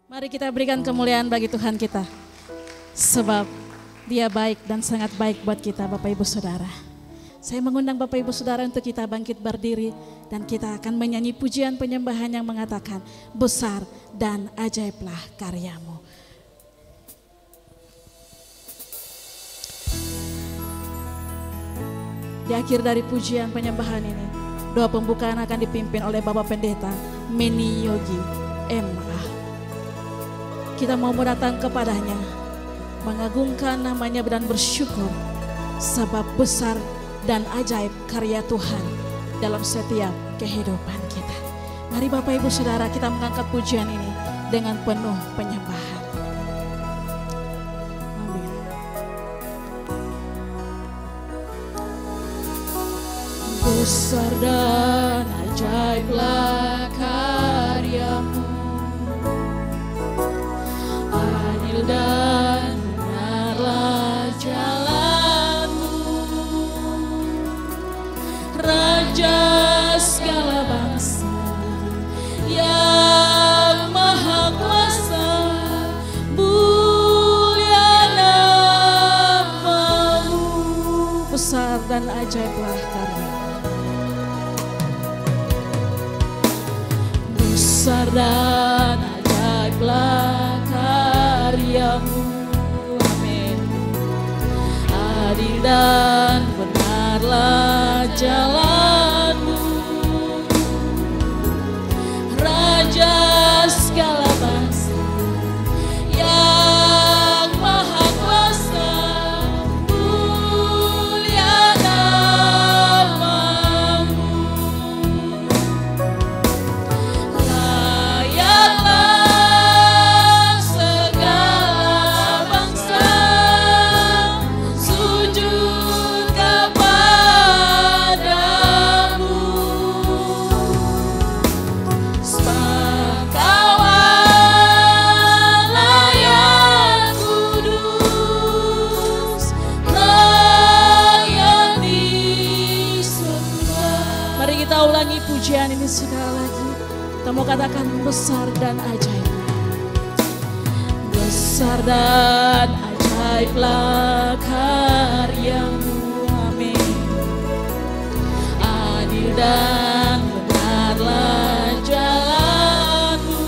Mari kita berikan kemuliaan bagi Tuhan kita. Sebab Dia baik dan sangat baik buat kita, Bapak Ibu Saudara. Saya mengundang Bapak Ibu Saudara untuk kita bangkit berdiri dan kita akan menyanyi pujian penyembahan yang mengatakan, besar dan ajaiblah karyamu. Di akhir dari pujian penyembahan ini, doa pembukaan akan dipimpin oleh Bapak Pendeta Meni Yogi M.A. Kita mau datang kepadanya, mengagungkan namanya dan bersyukur sebab besar dan ajaib karya Tuhan dalam setiap kehidupan kita. Mari Bapak Ibu Saudara, kita mengangkat pujian ini dengan penuh penyembahan. Amin. Besar dan ajaiblah karyamu, adil dan benarlah jalanmu, Raja segala bangsa yang maha kuasa, mulia namamu. Besar dan ajaiblah karyamu, besar dan ajaiblah karyamu, amin. Adil dan benarlah jalanmu, Raja segala bangsa yang maha kuasa, mulia namamu. Layaklah segala bangsa sujud kepadamu, sebab Kau Allah yang kudus, layak disembah. Mari kita ulangi pujian ini sekali lagi. Kita mau katakan besar dan ajaib. Besar dan ajaiblah karyamu, amin. Adil dan benarlah jalanmu,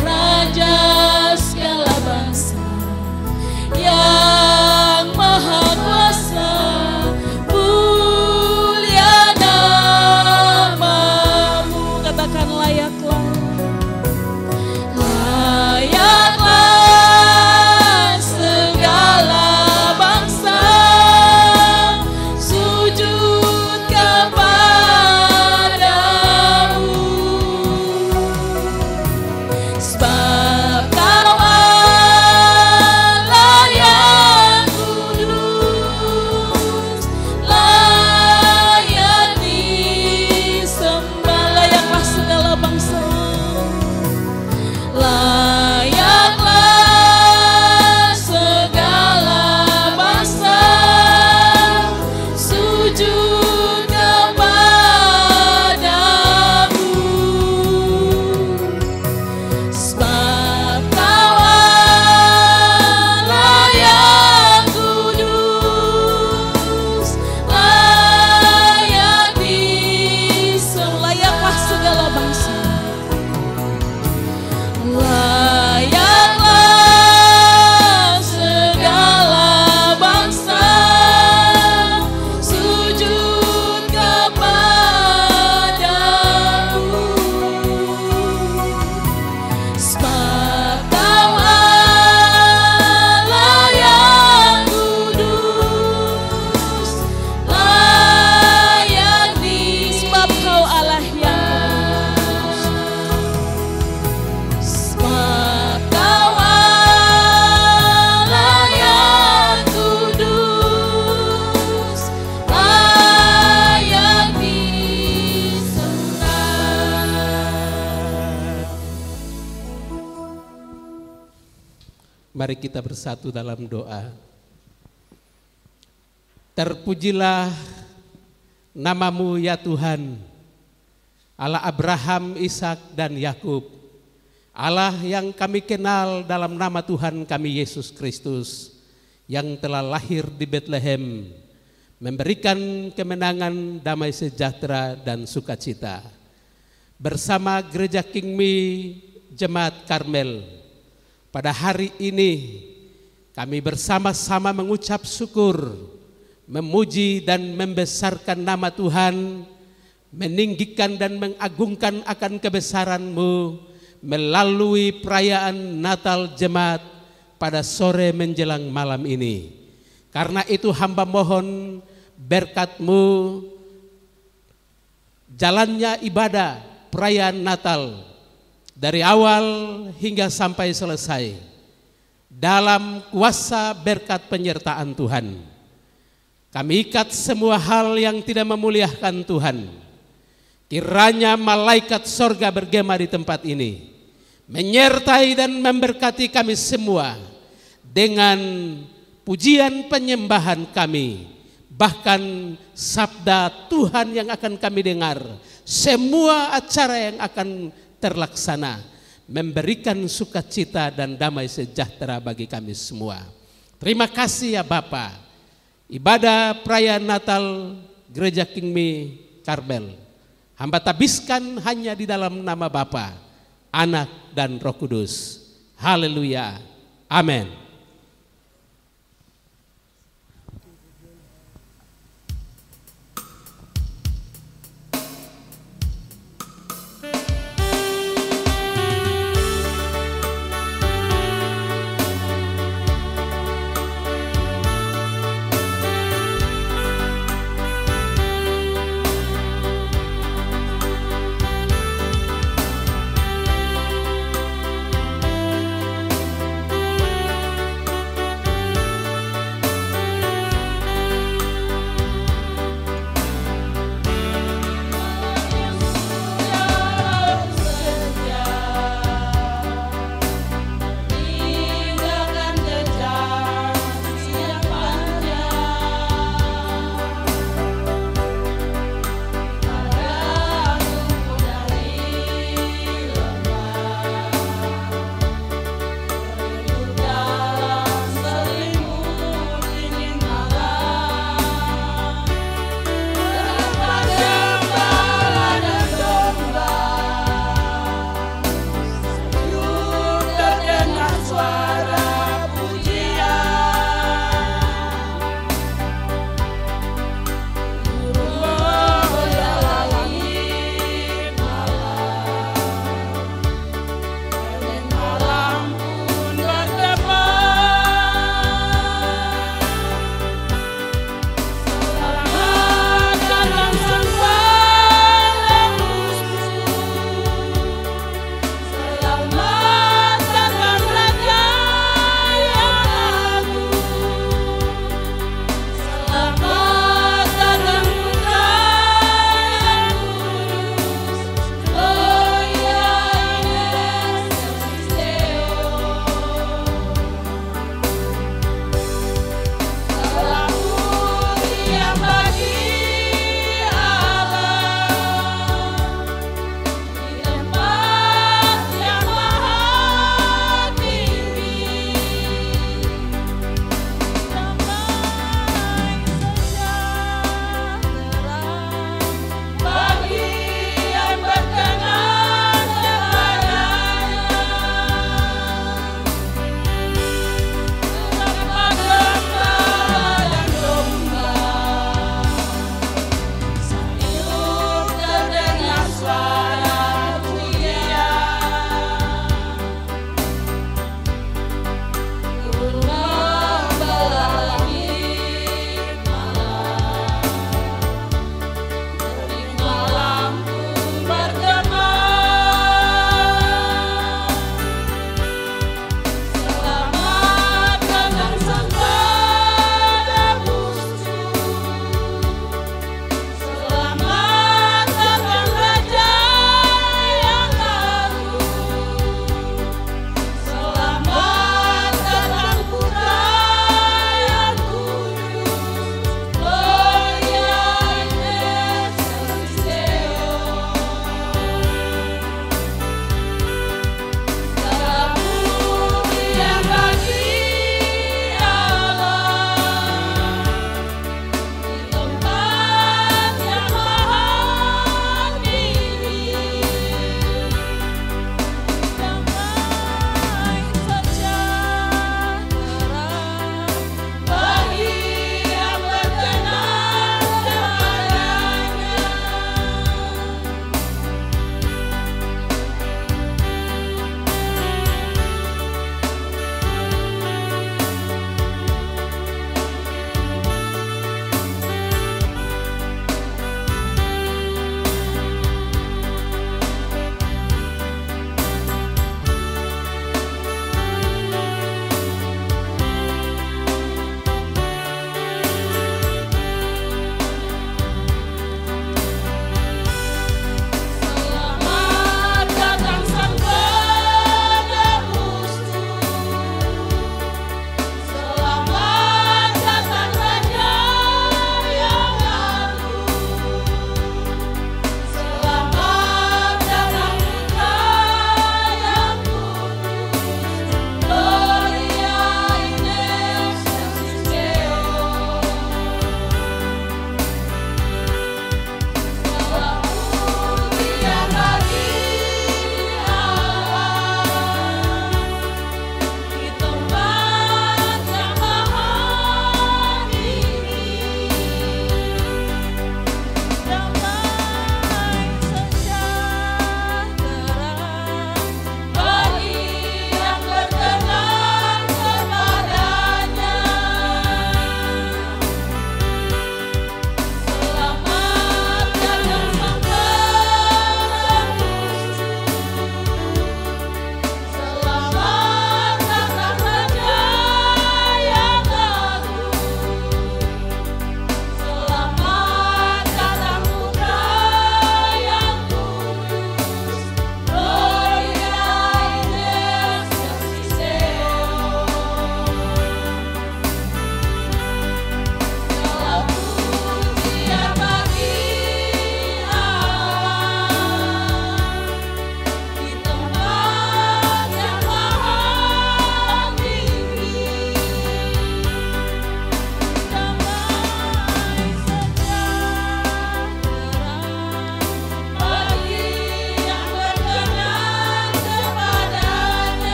Raja segala bangsa yang maha kuasa, mulia namamu. Katakan layaklah, layaklah segala bangsa sujud kepadamu, sebab Kau Allah yang kudus, layak disembah. Layaklah segala bangsa, layaklah segala bangsa sujud kepadamu, sebab Kau Allah yang kudus, layak disembah. Layaklah segala bangsa, layaklah segala bangsa sujud kepadamu, sebab Kau Allah yang kudus, layak disembah. Sebab Kau Allah yang kudus, sebab Kau Allah yang kudus, layak disembah. Mari kita bersatu dalam doa. Terpujilah namamu ya Tuhan, Allah Abraham, Ishak dan Yakub, Allah yang kami kenal dalam nama Tuhan kami Yesus Kristus, yang telah lahir di Bethlehem, memberikan kemenangan, damai sejahtera dan sukacita. Bersama Gereja Kingmi Jemaat Karmel, pada hari ini kami bersama-sama mengucap syukur, memuji dan membesarkan nama Tuhan, meninggikan dan mengagungkan akan kebesaran-Mu melalui perayaan Natal Jemaat pada sore menjelang malam ini. Karena itu hamba mohon berkat-Mu, jalannya ibadah perayaan Natal dari awal hingga sampai selesai dalam kuasa berkat penyertaan Tuhan. Kami ikat semua hal yang tidak memuliakan Tuhan. Kiranya malaikat sorga bergema di tempat ini, menyertai dan memberkati kami semua dengan pujian penyembahan kami, bahkan sabda Tuhan yang akan kami dengar, semua acara yang akan terlaksana, memberikan sukacita dan damai sejahtera bagi kami semua. Terima kasih ya Bapa. Ibadah perayaan Natal Gereja Kingmi Karmel hamba tabiskan hanya di dalam nama Bapa, Anak dan Roh Kudus. Haleluya. Amin.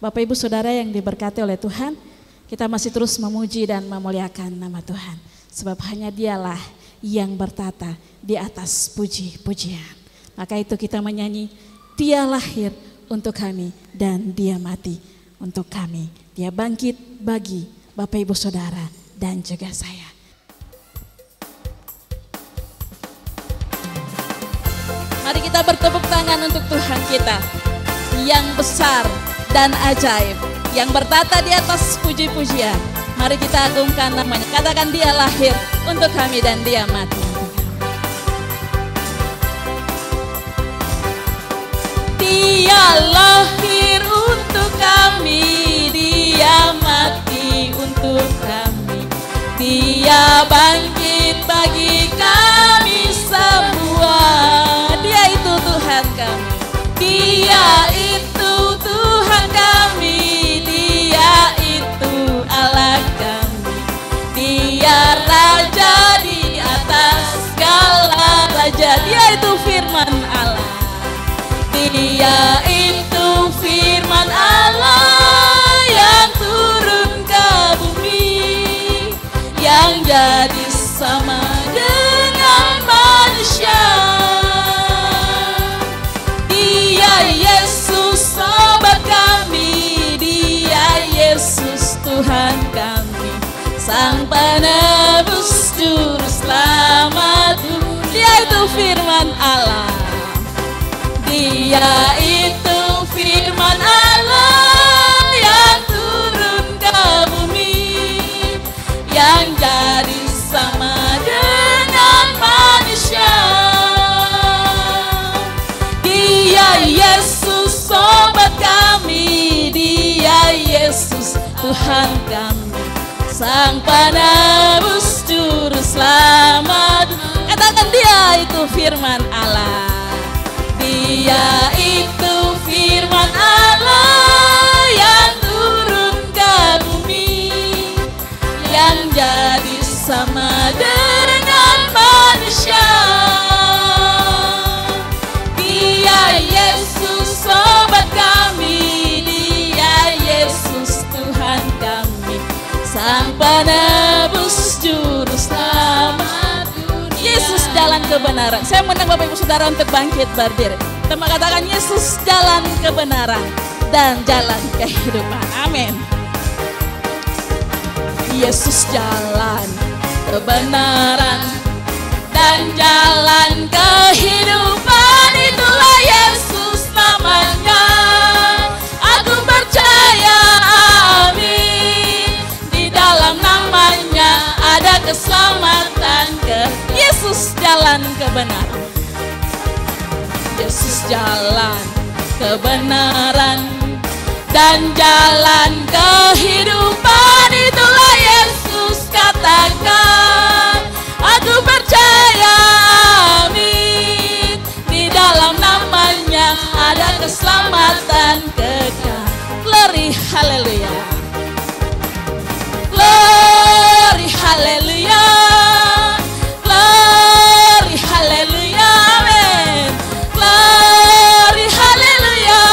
Bapak Ibu Saudara yang diberkati oleh Tuhan, kita masih terus memuji dan memuliakan nama Tuhan. Sebab hanya Dialah yang bertata di atas puji-pujian. Maka itu kita menyanyi, Dia lahir untuk kami dan Dia mati untuk kami. Dia bangkit bagi Bapak Ibu Saudara dan juga saya. Mari kita bertepuk tangan untuk Tuhan kita yang besar dan ajaib, yang bertata di atas puji-pujian. Mari kita agungkan namanya. Katakan, Dia lahir untuk kami dan Dia mati. Dia lahir untuk kami, Dia mati untuk kami. Dia bangkit bagi kami semua. Dia itu Tuhan kami. Dia itu Tuhan kami. Dia itu Allah kami. Dia Raja di atas segala raja. Dia itu firman Allah. Dia itu firman Allah yang turun ke bumi, yang jadi sama dengan manusia. Dia Yesus sobat kami, Dia Yesus Tuhan kami, Sang penebus juru selamat. Dia itu firman Allah. Dia itu firman Allah yang turun ke bumi, yang jadi sama dengan manusia. Dia Yesus sobat kami, Dia Yesus Tuhan kami, Sang penebus juru selamat. Katakan, Dia itu firman Allah. Dia itu firman Allah yang turun ke bumi, yang jadi sama dengan manusia. Dia Yesus sobat kami, Dia Yesus Tuhan kami, Sang penebus juru selamat. Yesus jalan kebenaran. Saya mengundang Bapak Ibu Saudara untuk bangkit berdiri. Kita katakan, Yesus jalan kebenaran dan jalan kehidupan. Amin. Yesus jalan kebenaran dan jalan kehidupan. Itulah Yesus namanya. Aku percaya, amin. Di dalam namanya ada keselamatan. Yesus jalan kebenaran. Yesus jalan kebenaran dan jalan kehidupan. Itulah Yesus katakan. Aku percaya, amin. Di dalam namanya ada keselamatan kekal. Glory, haleluya. Glory, haleluya. Glory, haleluya, amin. Glory, haleluya.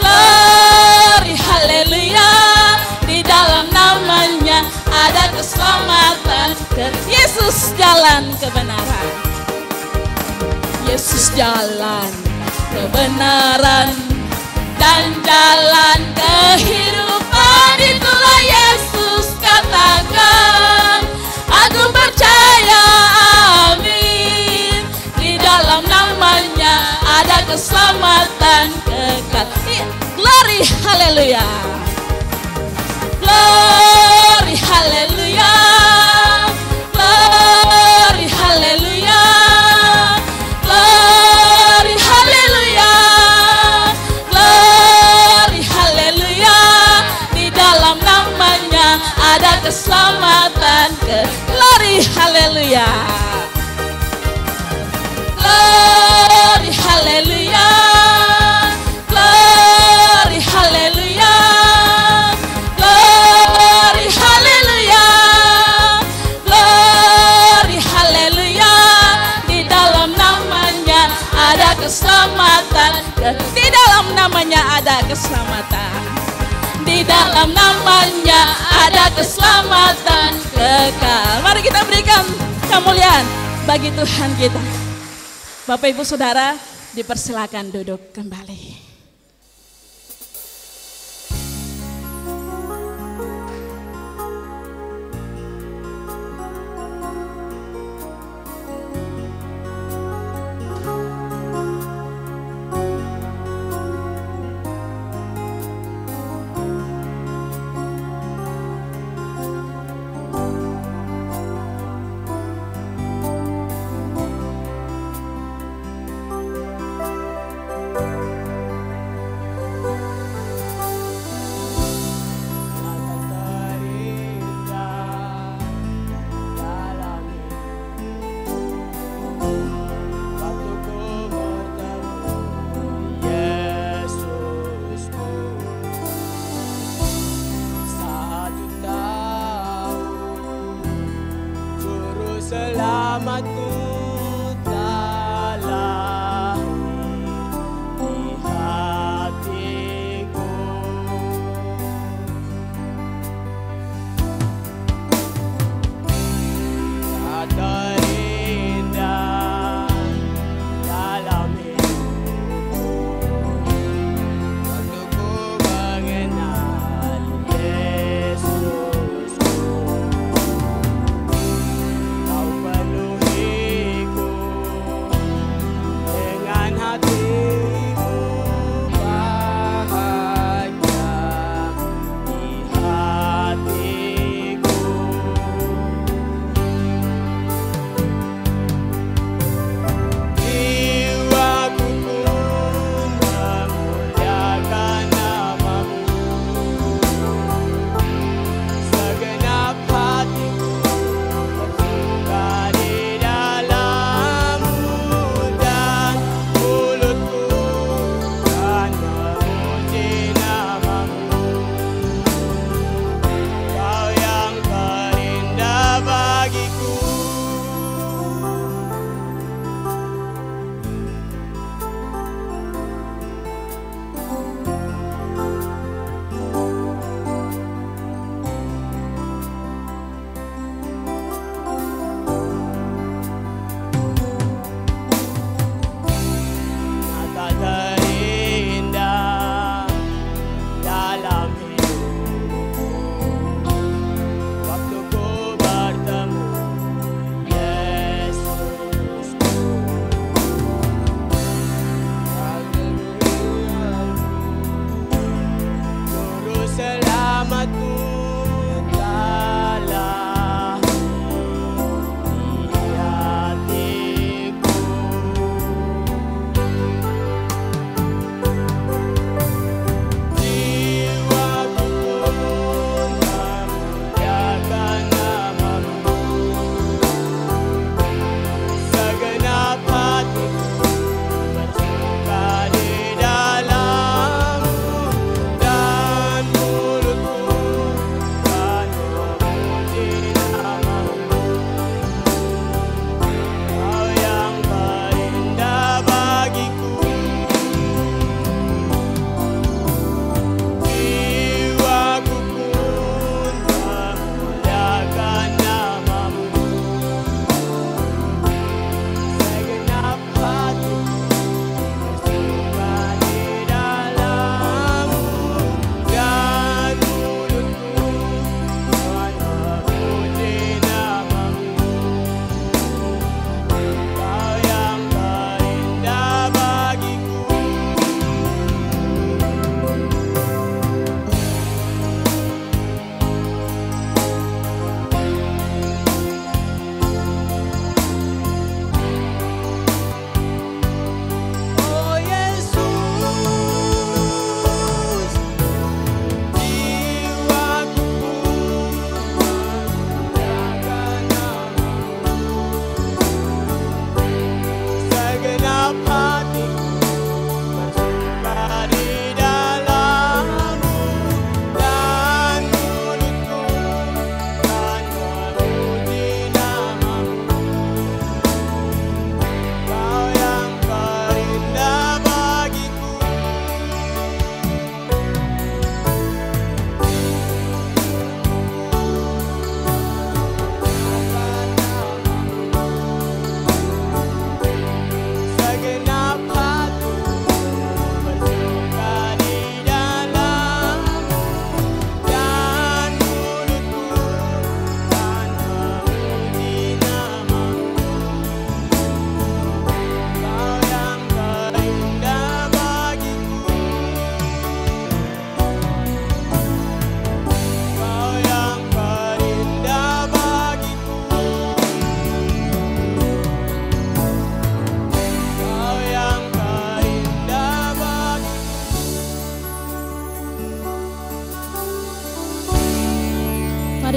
Glory, haleluya. Di dalam namanya ada keselamatan. Yesus jalan kebenaran. Yesus jalan kebenaran dan jalan kehidupan. Itulah Yesus katakan. Aku percaya, amin. Di dalam namanya ada keselamatan kekal. Glory, haleluya. Glory, haleluya. Glory, haleluya. Glory, haleluya. Glory, haleluya. Di dalam namanya ada keselamatan. Glory, haleluya. Glory, haleluya. Glory, haleluya. Glory, haleluya. Glory, haleluya. Di dalam namanya ada keselamatan. Di dalam namanya ada keselamatan. Di dalam namanya ada keselamatan kekal. Mari kita berikan kemuliaan bagi Tuhan kita. Bapak Ibu Saudara, dipersilakan duduk kembali. Selamatku telah di hatiku. Tak terindah dalam hidupku waktu ku mengenal Yesusku. Kau penuhi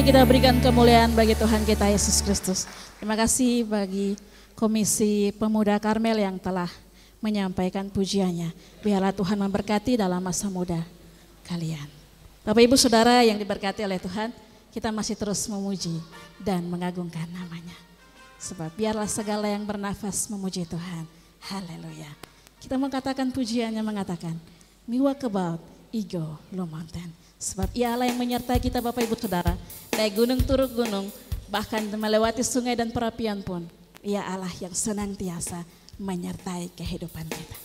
kita berikan kemuliaan bagi Tuhan kita Yesus Kristus. Terima kasih bagi Komisi Pemuda Karmel yang telah menyampaikan pujiannya. Biarlah Tuhan memberkati dalam masa muda kalian. Bapak Ibu Saudara yang diberkati oleh Tuhan, kita masih terus memuji dan mengagungkan namanya. Sebab biarlah segala yang bernafas memuji Tuhan. Haleluya. Kita mengatakan pujiannya mengatakan, "We walk about Eagle Low Mountain." Sebab Ialah yang menyertai kita Bapak Ibu Saudara, naik gunung turun gunung, bahkan melewati sungai dan perapian pun, Ia Allah yang senantiasa menyertai kehidupan kita.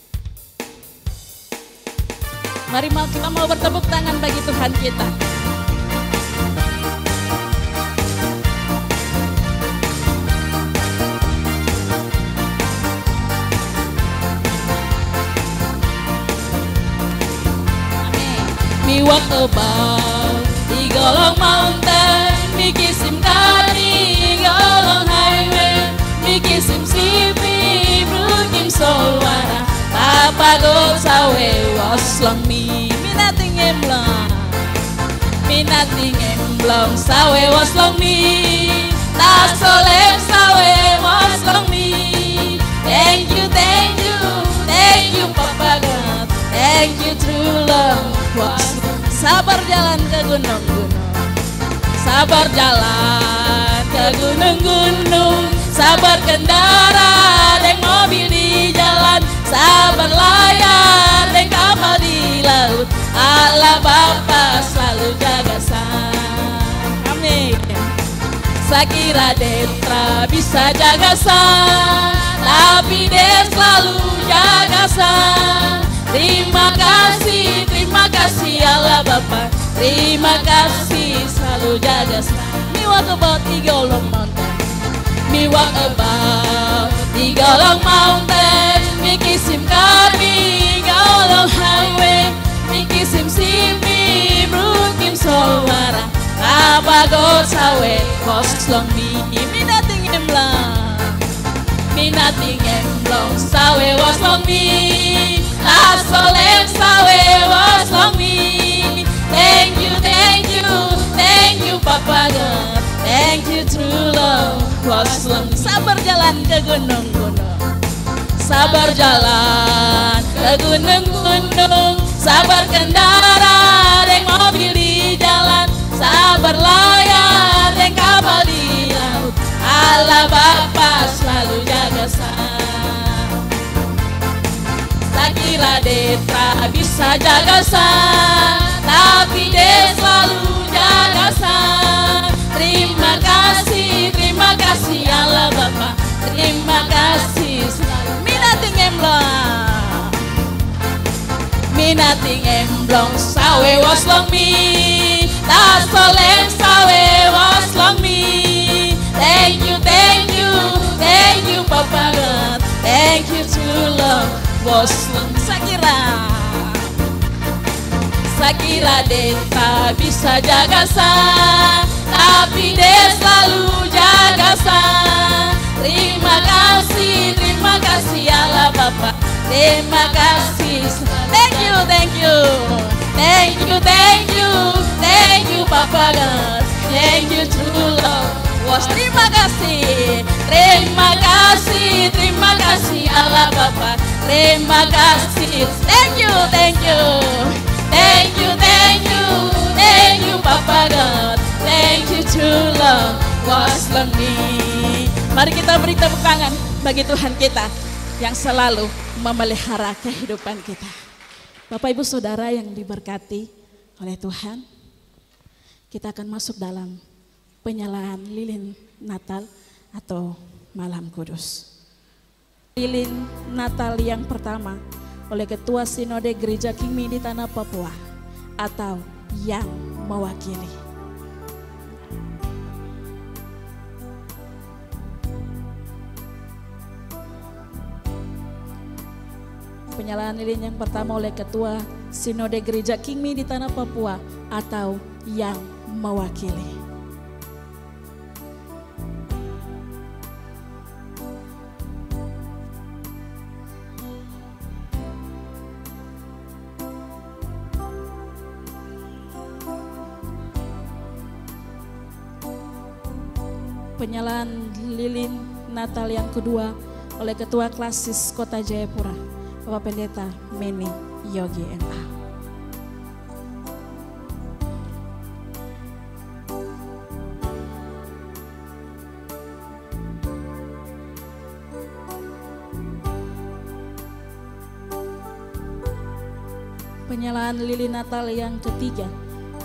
Mari kita mau bertepuk tangan bagi Tuhan kita. We walk about the Golong Mountain, we kiss him Kari, Golong Highway, we kiss him Sipi, Brukim Solwara, Papa go sawe was long me nating emblong, sawe was long me, ta solem sawe was long me. Thank you, Papa God, thank you true love. Sabar jalan ke gunung-gunung, sabar jalan ke gunung-gunung, sabar kendara deng mobil di jalan, sabar layar deng kapal di laut. Allah Bapa selalu jaga san. Amin. Sakira Detra bisa jaga san, tapi dia selalu jaga san. Terima kasih Allah Bapa, terima kasih selalu jaga saya. Me walk about the Golong Mountain, me walk about the Golong Mountain, me kiss him Kami, Golong Highway, me kiss him Sipi, Brukim Solwara, Papa go sawe, kos long me nating emblong, sawe was long me. Asolem sawe was long me. Thank you Papa God, thank you true love was long me. Sabar jalan ke gunung-gunung, sabar jalan ke gunung-gunung, sabar kendara deng mobil di jalan, sabar layar deng kapal di laut. Allah Bapa selalu jaga saya. Sakira Detra bisa jaga san, tapi dia selalu jaga san. Terima kasih Allah Bapa, terima kasih selalu. Minating emblong, sawe was long me, tas soleng sawe was long me. Thank you Papa God, thank you true love was long. Sakira Deta bisa jaga san, tapi dia selalu jaga san. Terima kasih Allah Bapa, terima kasih. Thank you Papa God, thank you true love was. Terima kasih Allah Bapa, terima kasih. Thank you Papa God, thank you true love was long me. Mari kita beri tepuk tangan bagi Tuhan kita yang selalu memelihara kehidupan kita. Bapak Ibu Saudara yang diberkati oleh Tuhan, kita akan masuk dalam penyalaan lilin Natal atau Malam Kudus. Lilin Natal yang pertama oleh Ketua Sinode Gereja Kingmi di Tanah Papua atau yang mewakili. Penyalaan lilin yang pertama oleh Ketua Sinode Gereja Kingmi di Tanah Papua atau yang mewakili. Penyalaan lilin Natal yang kedua oleh Ketua Klasis Kota Jayapura, Bapak Pendeta Meni Yogi MA. Penyalaan lilin Natal yang ketiga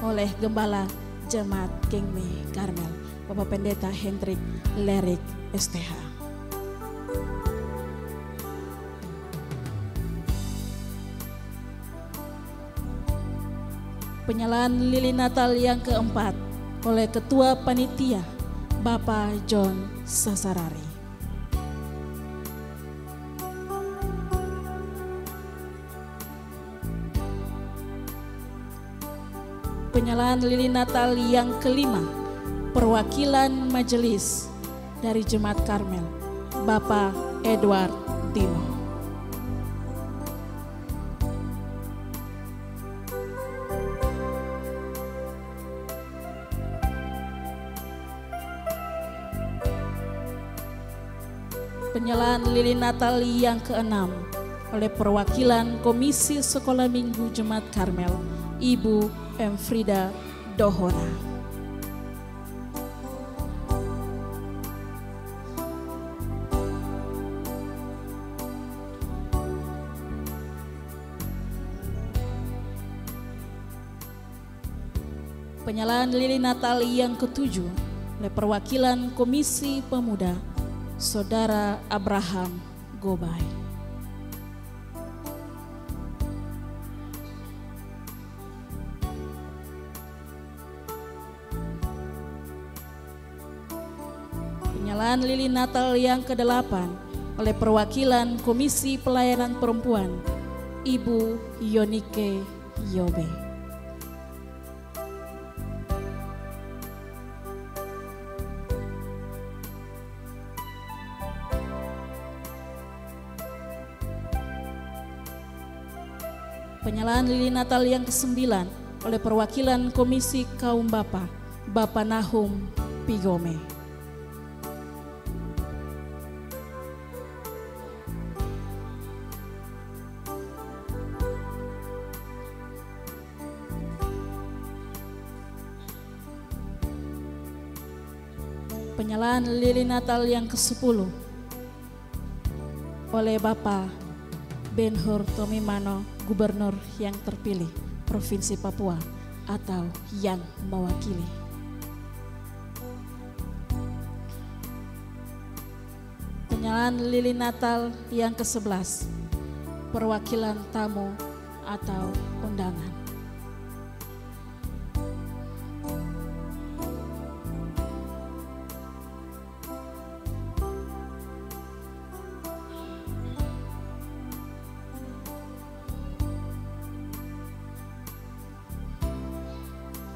oleh Gembala Jemaat Kingme Karmel, Bapak Pendeta Hendrik Lerik STH. Penyalaan lilin Natal yang keempat oleh Ketua Panitia Bapak John Sasarari. Penyalaan lilin Natal yang kelima, perwakilan majelis dari Jemaat Karmel, Bapak Edward Timo. Penyalaan lilin Natal yang keenam oleh perwakilan Komisi Sekolah Minggu Jemaat Karmel, Ibu M. Frida Dohona. Penyalaan lilin Natal yang ketujuh oleh perwakilan Komisi Pemuda, Saudara Abraham Gobay. Penyalaan lilin Natal yang ke-8 oleh perwakilan Komisi Pelayanan Perempuan, Ibu Yonike Yobe. Penyalaan lilin Natal yang ke-9 oleh perwakilan Komisi Kaum Bapa, Bapak Nahum Pigome. Penyalaan lilin Natal yang ke-10 oleh Bapak Ben-Hur Tomimano, Gubernur yang terpilih Provinsi Papua atau yang mewakili. Penyalaan lilin Natal yang ke-11, perwakilan tamu atau undangan.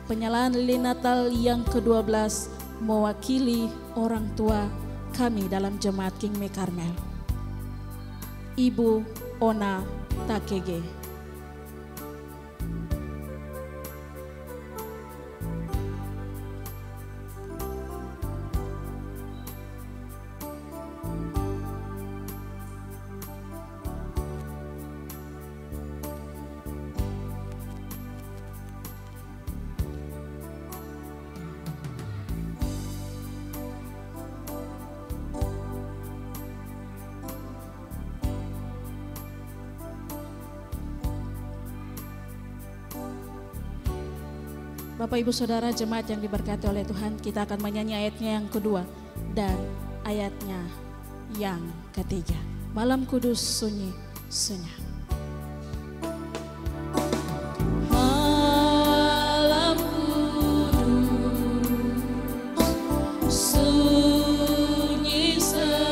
Penyalaan lilin Natal yang ke-12 mewakili orang tua kami dalam Jemaat Kingme Karmel, Ibu Ona Takege. Bapak Ibu Saudara jemaat yang diberkati oleh Tuhan, kita akan menyanyi ayatnya yang kedua dan ayatnya yang ketiga. Malam kudus sunyi senyap. Malam kudus sunyi senyap.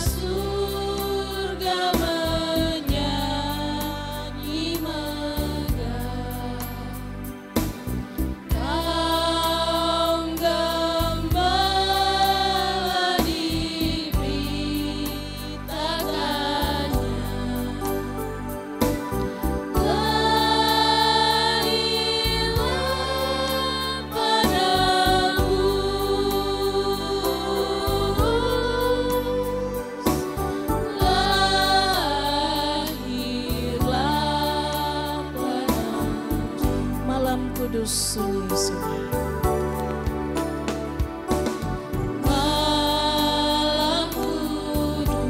Surga sunyi-sunyi. Malam kudus,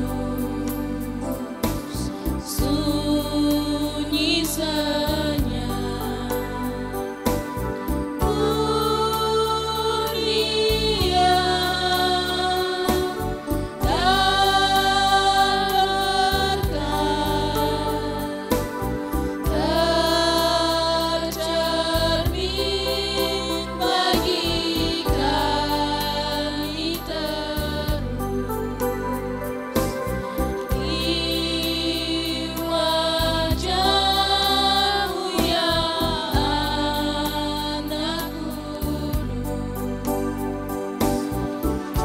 sunyi senyap, dunia tercermin bagi kami terus di wajah-Mu ya Anak Kudus,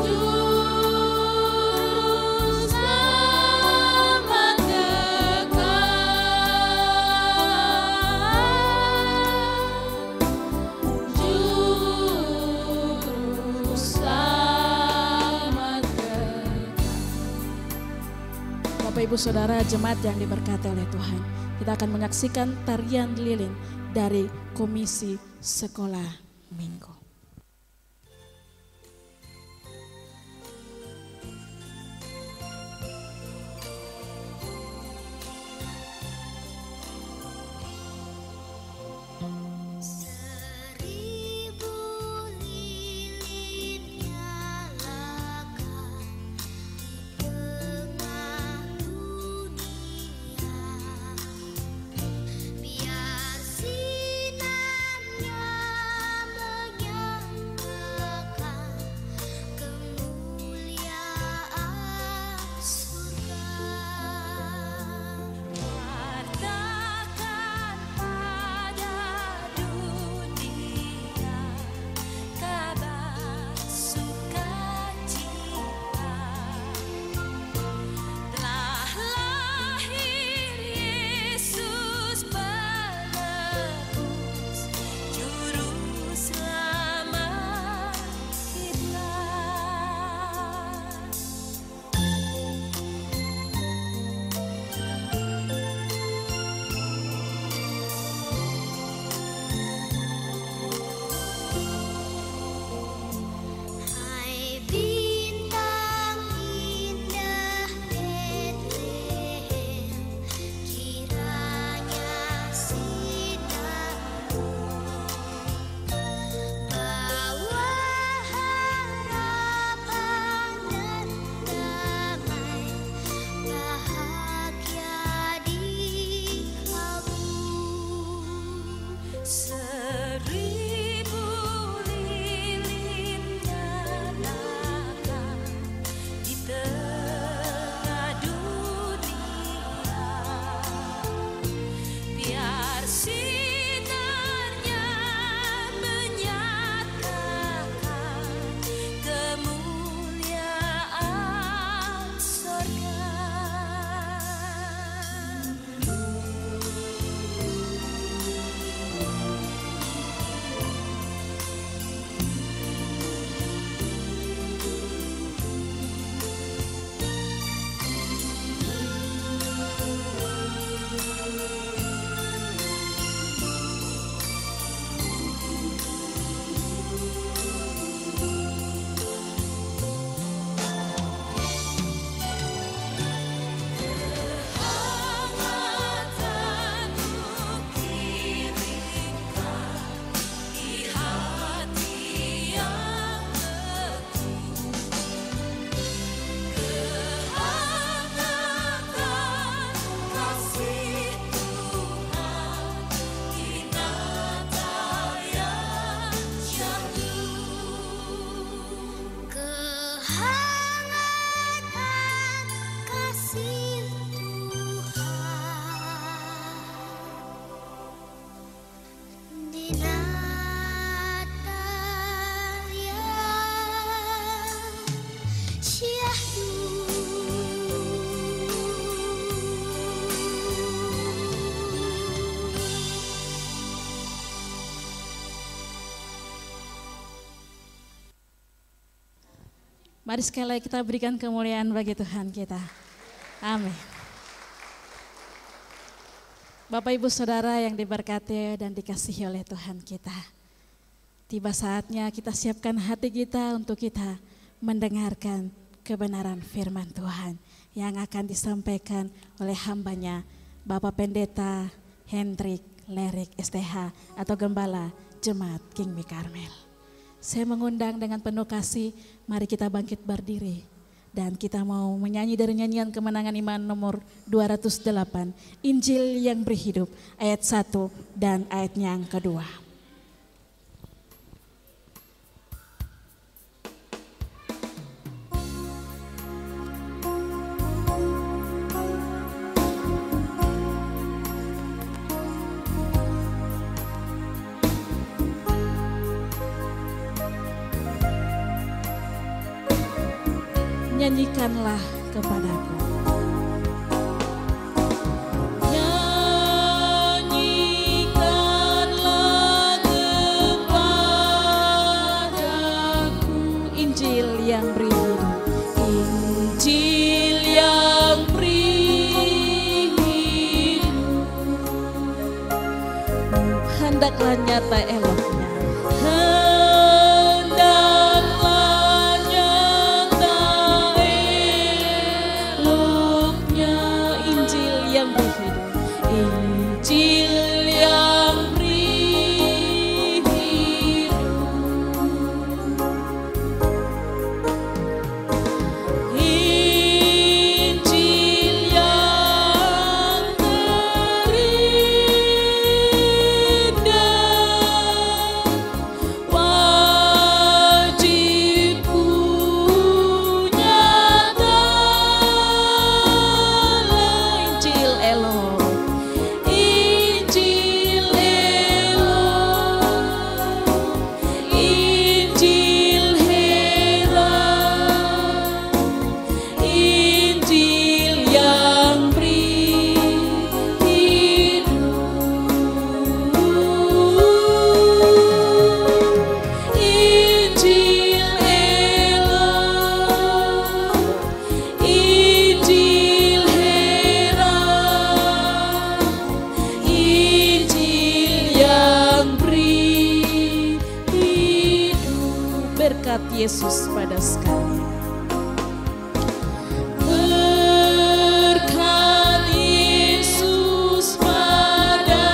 Juru Selamat dekat, Juru Selamat dekat. Bapak Ibu Saudara jemaat yang diberkati oleh Tuhan, kita akan menyaksikan tarian lilin dari Komisi Sekolah Minggu. Seribu lilin nyalakan di tengah dunia, biar sinarnya menyatakan kemuliaan surga. Wartakan pada dunia kabar sukacita, telah lahir Yesus penebus, Juru Selamat kita. Hai bintang indah Betlehem, kiranya sinarmu bawa harapan dan damai, bahagia di kalbu. Seribu lilin nyalakan di tengah dunia, biar sinarnya menyatakan kemuliaan sorga. Mari sekali lagi kita berikan kemuliaan bagi Tuhan kita. Amin. Bapak Ibu Saudara yang diberkati dan dikasihi oleh Tuhan kita. Tiba saatnya kita siapkan hati kita untuk kita mendengarkan kebenaran firman Tuhan yang akan disampaikan oleh hambanya Bapak Pendeta Hendrik Lerik STH atau Gembala Jemaat Kingmi Karmel. Saya mengundang dengan penuh kasih, mari kita bangkit berdiri dan kita mau menyanyi dari nyanyian Kemenangan Iman nomor 208, Injil yang berhidup, ayat 1 dan ayat yang kedua. Nyanyikanlah kepadaku. Nyanyikanlah kepadaku Injil yang berhidup, Injil yang berhidup. Hendaklah nyata eloknya, Yesus pada sekalian. Berkat Yesus pada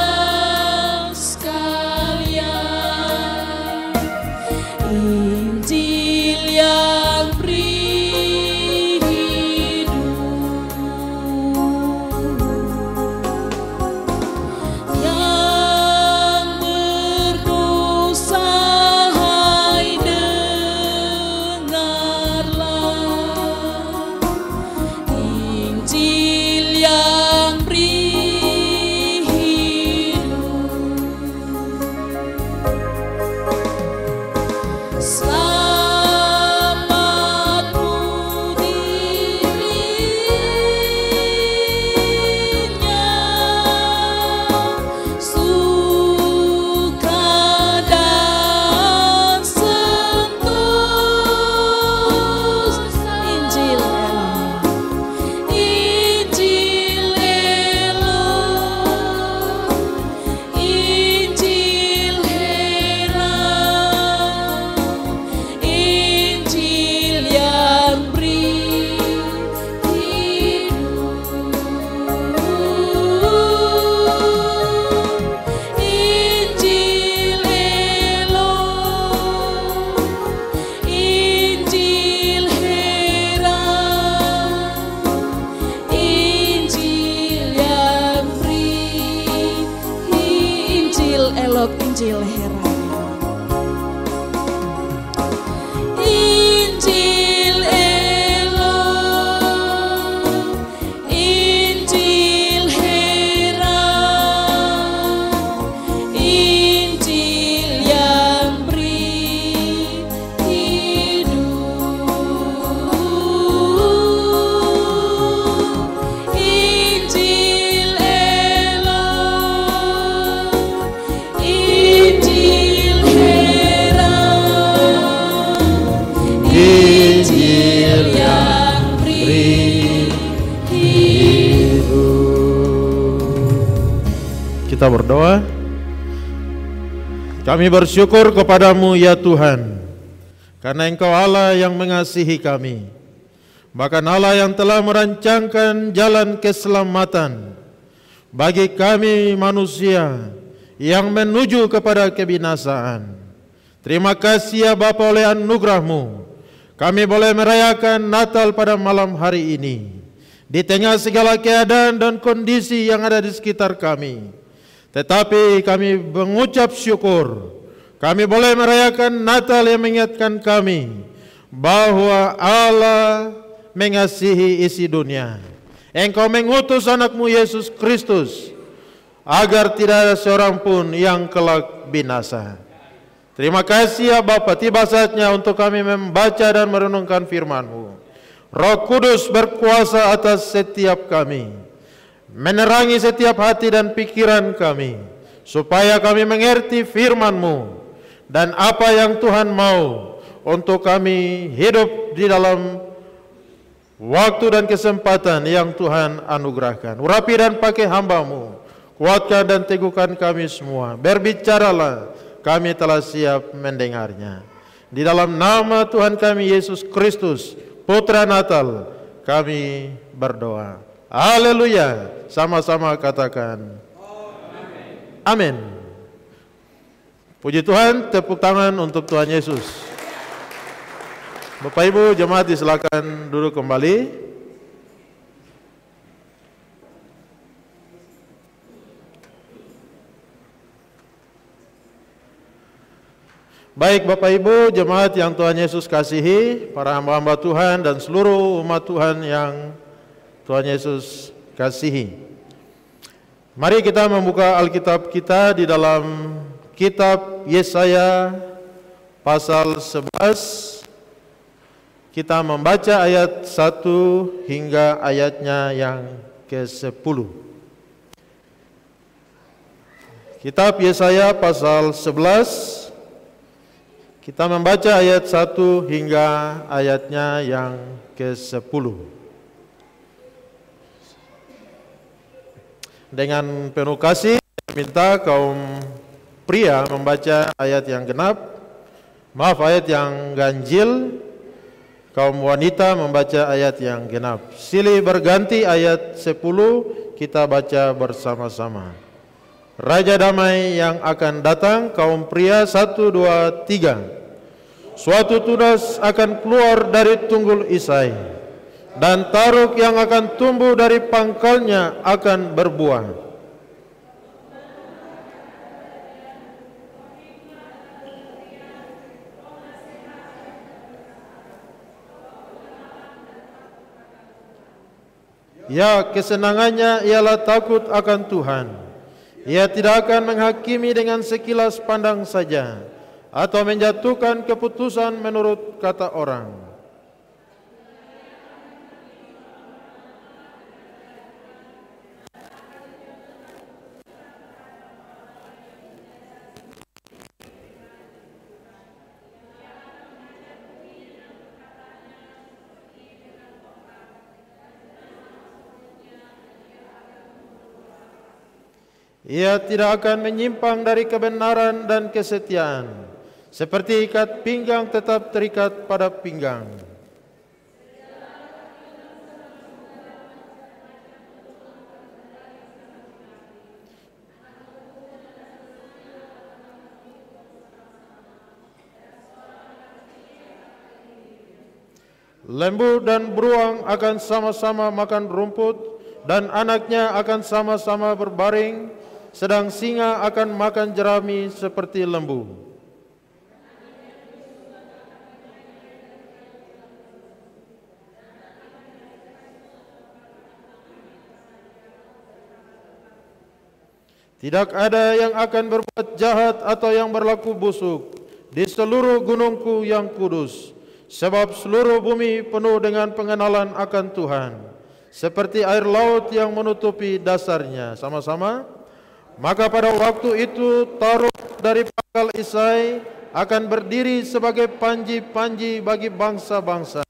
sekalian. Injil yang berhidup. Yang berdosa Injil heran. Injil elok, Injil heran, Injil yang berhidup. Injil elok, Injil heran, Injil yang berhidup. Kita berdoa. Kami bersyukur kepadamu ya Tuhan, karena Engkau Allah yang mengasihi kami, bahkan Allah yang telah merancangkan jalan keselamatan bagi kami manusia yang menuju kepada kebinasaan. Terima kasih ya Bapa, oleh anugerah-Mu kami boleh merayakan Natal pada malam hari ini, di tengah segala keadaan dan kondisi yang ada di sekitar kami. Tetapi kami mengucap syukur, kami boleh merayakan Natal yang mengingatkan kami bahwa Allah mengasihi isi dunia. Engkau mengutus anakmu Yesus Kristus agar tidak ada seorang pun yang kelak binasa. Terima kasih ya Bapa, tiba saatnya untuk kami membaca dan merenungkan firman-Mu. Roh Kudus berkuasa atas setiap kami, menerangi setiap hati dan pikiran kami, supaya kami mengerti firman-Mu dan apa yang Tuhan mau untuk kami hidup di dalam waktu dan kesempatan yang Tuhan anugerahkan. Urapi dan pakai hamba-Mu, kuatkan dan teguhkan kami semua. Berbicaralah, kami telah siap mendengarnya. Di dalam nama Tuhan kami Yesus Kristus, Putra Natal, kami berdoa. Haleluya. Sama-sama katakan amin. Puji Tuhan, tepuk tangan untuk Tuhan Yesus. Bapak Ibu jemaat silakan duduk kembali. Baik Bapak Ibu jemaat yang Tuhan Yesus kasihi, para hamba-hamba Tuhan dan seluruh umat Tuhan yang Tuhan Yesus kasihi. Mari kita membuka Alkitab kita di dalam kitab Yesaya pasal 11. Kita membaca ayat 1 hingga ayatnya yang ke-10. Kitab Yesaya pasal 11. Kita membaca ayat 1 hingga ayatnya yang ke-10. Dengan penuh kasih, minta kaum pria membaca ayat yang genap, ayat yang ganjil, kaum wanita membaca ayat yang genap. Silih berganti ayat 10 kita baca bersama-sama. Raja damai yang akan datang, kaum pria 1, 2, 3. Suatu tunas akan keluar dari tunggul Isai, dan taruk yang akan tumbuh dari pangkalnya akan berbuah. Ya, kesenangannya ialah takut akan Tuhan. Ia tidak akan menghakimi dengan sekilas pandang saja, atau menjatuhkan keputusan menurut kata orang. Ia tidak akan menyimpang dari kebenaran dan kesetiaan, seperti ikat pinggang tetap terikat pada pinggang. Lembu dan beruang akan sama-sama makan rumput, dan anaknya akan sama-sama berbaring, sedang singa akan makan jerami seperti lembu. Tidak ada yang akan berbuat jahat atau yang berlaku busuk di seluruh gunungku yang kudus, sebab seluruh bumi penuh dengan pengenalan akan Tuhan, seperti air laut yang menutupi dasarnya. Sama-sama. Maka pada waktu itu taruk dari pangkal Isai akan berdiri sebagai panji-panji bagi bangsa-bangsa.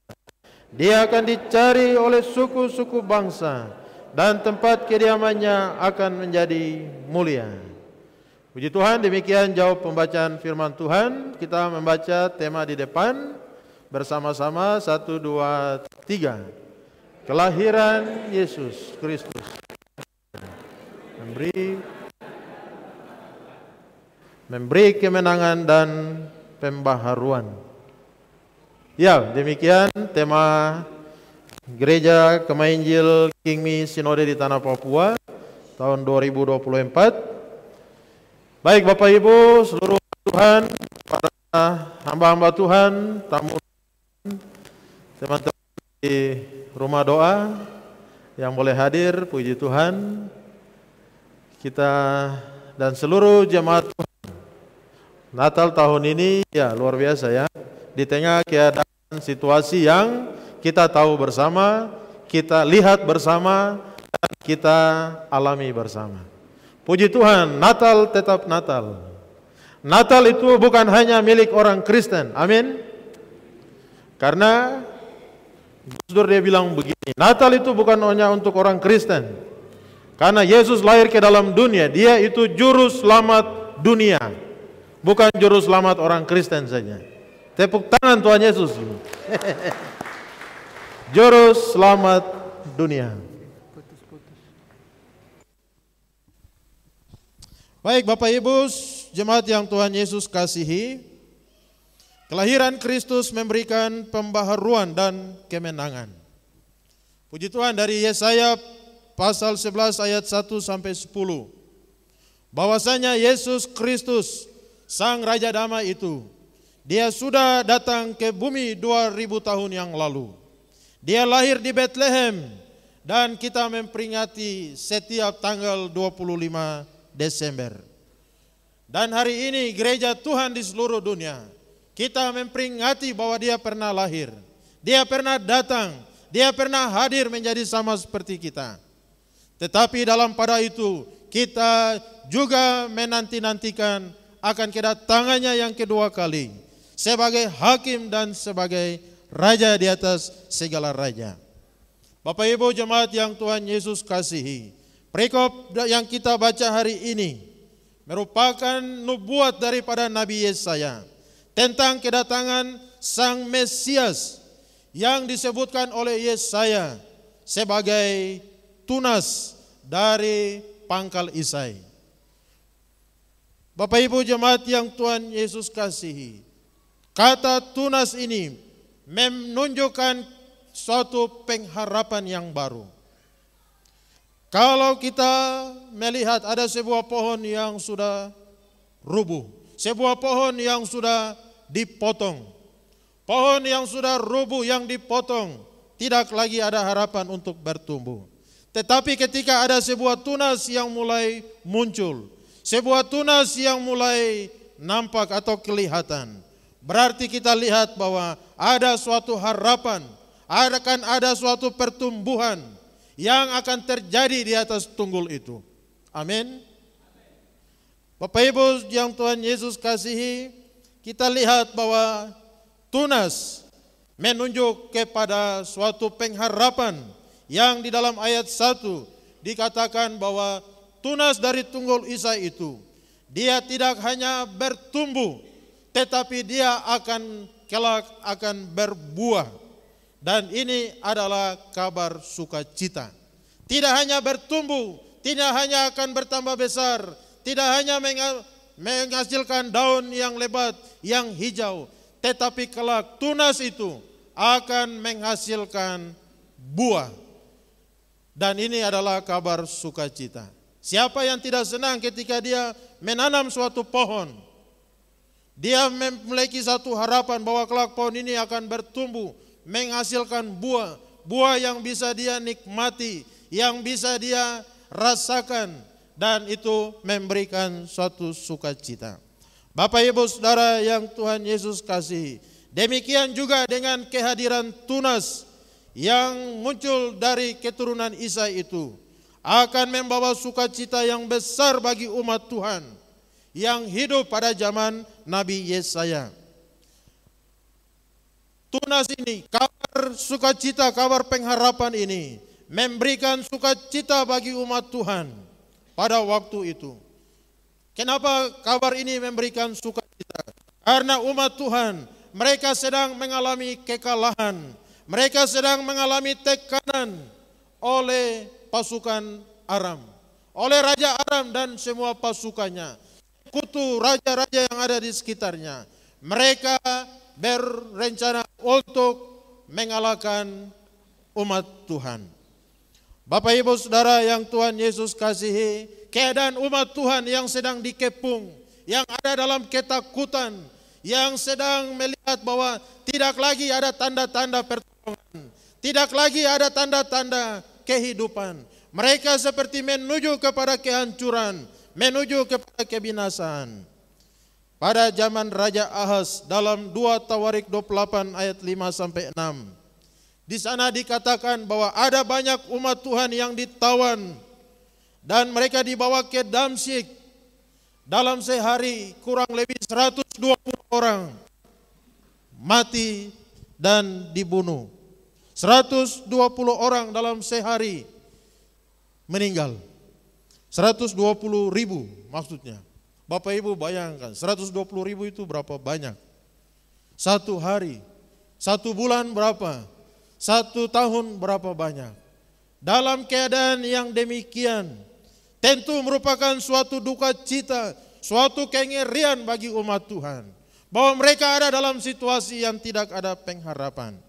Dia akan dicari oleh suku-suku bangsa, dan tempat kediamannya akan menjadi mulia. Puji Tuhan, demikian jawab pembacaan firman Tuhan. Kita membaca tema di depan bersama-sama. 1, 2, 3. Kelahiran Yesus Kristus memberi kemenangan dan pembaharuan. Ya, demikian tema Gereja Kemainjil King Mi Sinode di Tanah Papua tahun 2024. Baik Bapak Ibu, seluruh Tuhan, para hamba-hamba Tuhan, tamu, teman-teman di rumah doa yang boleh hadir, puji Tuhan. Kita dan seluruh jemaat Tuhan, Natal tahun ini ya luar biasa ya. Di tengah keadaan situasi yang kita tahu bersama, kita lihat bersama, dan kita alami bersama. Puji Tuhan, Natal tetap Natal. Natal itu bukan hanya milik orang Kristen, amin. Karena Gus Dur dia bilang begini, Natal itu bukan hanya untuk orang Kristen. Karena Yesus lahir ke dalam dunia, dia itu juru selamat dunia, bukan juru selamat orang Kristen saja. Tepuk tangan Tuhan Yesus. Juru selamat dunia. Baik Bapak Ibu, jemaat yang Tuhan Yesus kasihi, kelahiran Kristus memberikan pembaharuan dan kemenangan. Puji Tuhan, dari Yesaya pasal 11 ayat 1 sampai 10. Bahwasanya Yesus Kristus, Sang Raja Damai itu, Dia sudah datang ke bumi 2000 tahun yang lalu. Dia lahir di Bethlehem dan kita memperingati setiap tanggal 25 Desember. Dan hari ini gereja Tuhan di seluruh dunia, kita memperingati bahwa dia pernah lahir, dia pernah datang, dia pernah hadir menjadi sama seperti kita. Tetapi dalam pada itu kita juga menanti-nantikan akan kedatangannya yang kedua kali sebagai hakim dan sebagai raja di atas segala raja. Bapak Ibu jemaat yang Tuhan Yesus kasihi, perikop yang kita baca hari ini merupakan nubuat daripada Nabi Yesaya tentang kedatangan Sang Mesias yang disebutkan oleh Yesaya sebagai tunas dari pangkal Isai. Bapak Ibu jemaat yang Tuhan Yesus kasihi, kata tunas ini menunjukkan suatu pengharapan yang baru. Kalau kita melihat ada sebuah pohon yang sudah rubuh, sebuah pohon yang sudah dipotong, pohon yang sudah rubuh yang dipotong, tidak lagi ada harapan untuk bertumbuh. Tetapi ketika ada sebuah tunas yang mulai muncul, sebuah tunas yang mulai nampak atau kelihatan, berarti kita lihat bahwa ada suatu harapan, akan ada suatu pertumbuhan yang akan terjadi di atas tunggul itu. Amin. Bapak Ibu yang Tuhan Yesus kasihi, kita lihat bahwa tunas menunjuk kepada suatu pengharapan yang di dalam ayat 1 dikatakan bahwa tunas dari tunggul Isai itu, dia tidak hanya bertumbuh, tetapi dia akan kelak akan berbuah. Dan ini adalah kabar sukacita. Tidak hanya bertumbuh, tidak hanya akan bertambah besar, tidak hanya menghasilkan daun yang lebat, yang hijau, tetapi kelak tunas itu akan menghasilkan buah. Dan ini adalah kabar sukacita. Siapa yang tidak senang ketika dia menanam suatu pohon? Dia memiliki satu harapan bahwa kelak pohon ini akan bertumbuh, menghasilkan buah, buah yang bisa dia nikmati, yang bisa dia rasakan, dan itu memberikan suatu sukacita. Bapak Ibu Saudara yang Tuhan Yesus kasihi, demikian juga dengan kehadiran tunas yang muncul dari keturunan Isai itu akan membawa sukacita yang besar bagi umat Tuhan yang hidup pada zaman Nabi Yesaya. Tunas ini, kabar sukacita, kabar pengharapan ini memberikan sukacita bagi umat Tuhan pada waktu itu. Kenapa kabar ini memberikan sukacita? Karena umat Tuhan, mereka sedang mengalami kekalahan. Mereka sedang mengalami tekanan oleh pasukan Aram. Oleh Raja Aram dan semua pasukannya. Sekutu raja-raja yang ada di sekitarnya. Mereka berencana untuk mengalahkan umat Tuhan. Bapak Ibu Saudara yang Tuhan Yesus kasihi, keadaan umat Tuhan yang sedang dikepung, yang ada dalam ketakutan, yang sedang melihat bahwa tidak lagi ada tanda-tanda pertolongan, tidak lagi ada tanda-tanda kehidupan. Mereka seperti menuju kepada kehancuran, menuju kepada kebinasaan. Pada zaman Raja Ahaz dalam 2 Tawarik 28 ayat 5 sampai 6. Di sana dikatakan bahwa ada banyak umat Tuhan yang ditawan dan mereka dibawa ke Damsyik. Dalam sehari kurang lebih 120 orang mati dan dibunuh. 120 orang dalam sehari meninggal. 120 ribu maksudnya. Bapak Ibu bayangkan 120 ribu itu berapa banyak? Satu hari, satu bulan berapa? 1 tahun berapa banyak? Dalam keadaan yang demikian, tentu merupakan suatu duka cita, suatu kengerian bagi umat Tuhan. Bahwa mereka ada dalam situasi yang tidak ada pengharapan.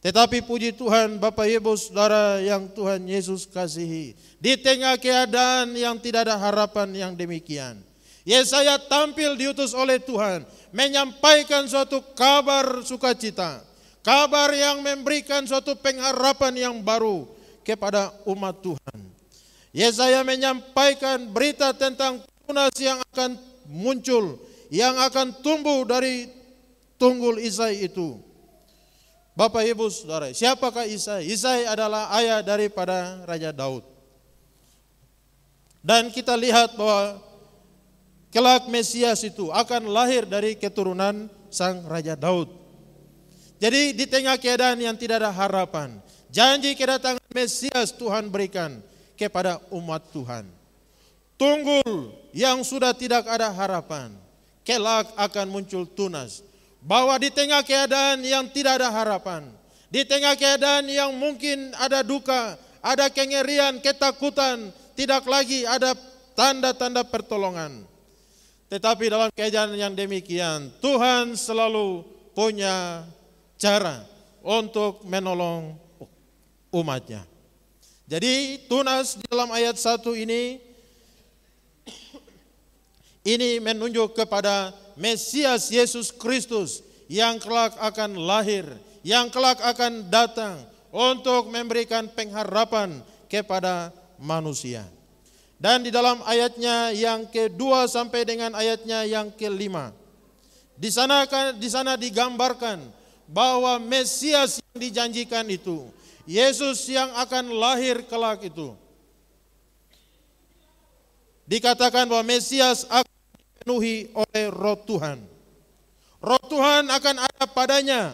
Tetapi puji Tuhan Bapak Ibu Saudara yang Tuhan Yesus kasihi, di tengah keadaan yang tidak ada harapan yang demikian, Yesaya tampil diutus oleh Tuhan, menyampaikan suatu kabar sukacita. Kabar yang memberikan suatu pengharapan yang baru kepada umat Tuhan. Yesaya menyampaikan berita tentang tunas yang akan muncul, yang akan tumbuh dari tunggul Isai itu. Bapak Ibu Saudara, siapakah Isai? Isai adalah ayah daripada Raja Daud. Dan kita lihat bahwa kelak Mesias itu akan lahir dari keturunan sang Raja Daud. Jadi di tengah keadaan yang tidak ada harapan, janji kedatangan Mesias Tuhan berikan kepada umat Tuhan. Tunggul yang sudah tidak ada harapan, kelak akan muncul tunas. Bahwa di tengah keadaan yang tidak ada harapan, di tengah keadaan yang mungkin ada duka, ada kengerian, ketakutan, tidak lagi ada tanda-tanda pertolongan. Tetapi dalam keadaan yang demikian, Tuhan selalu punya cara untuk menolong umatnya. Jadi tunas di dalam ayat 1 ini menunjuk kepada Mesias Yesus Kristus yang kelak akan lahir, yang kelak akan datang untuk memberikan pengharapan kepada manusia. Dan di dalam ayatnya yang kedua sampai dengan ayatnya yang kelima, di sana digambarkan bahwa Mesias yang dijanjikan itu, Yesus yang akan lahir kelak itu, dikatakan bahwa Mesias akan dipenuhi oleh Roh Tuhan. Roh Tuhan akan ada padanya.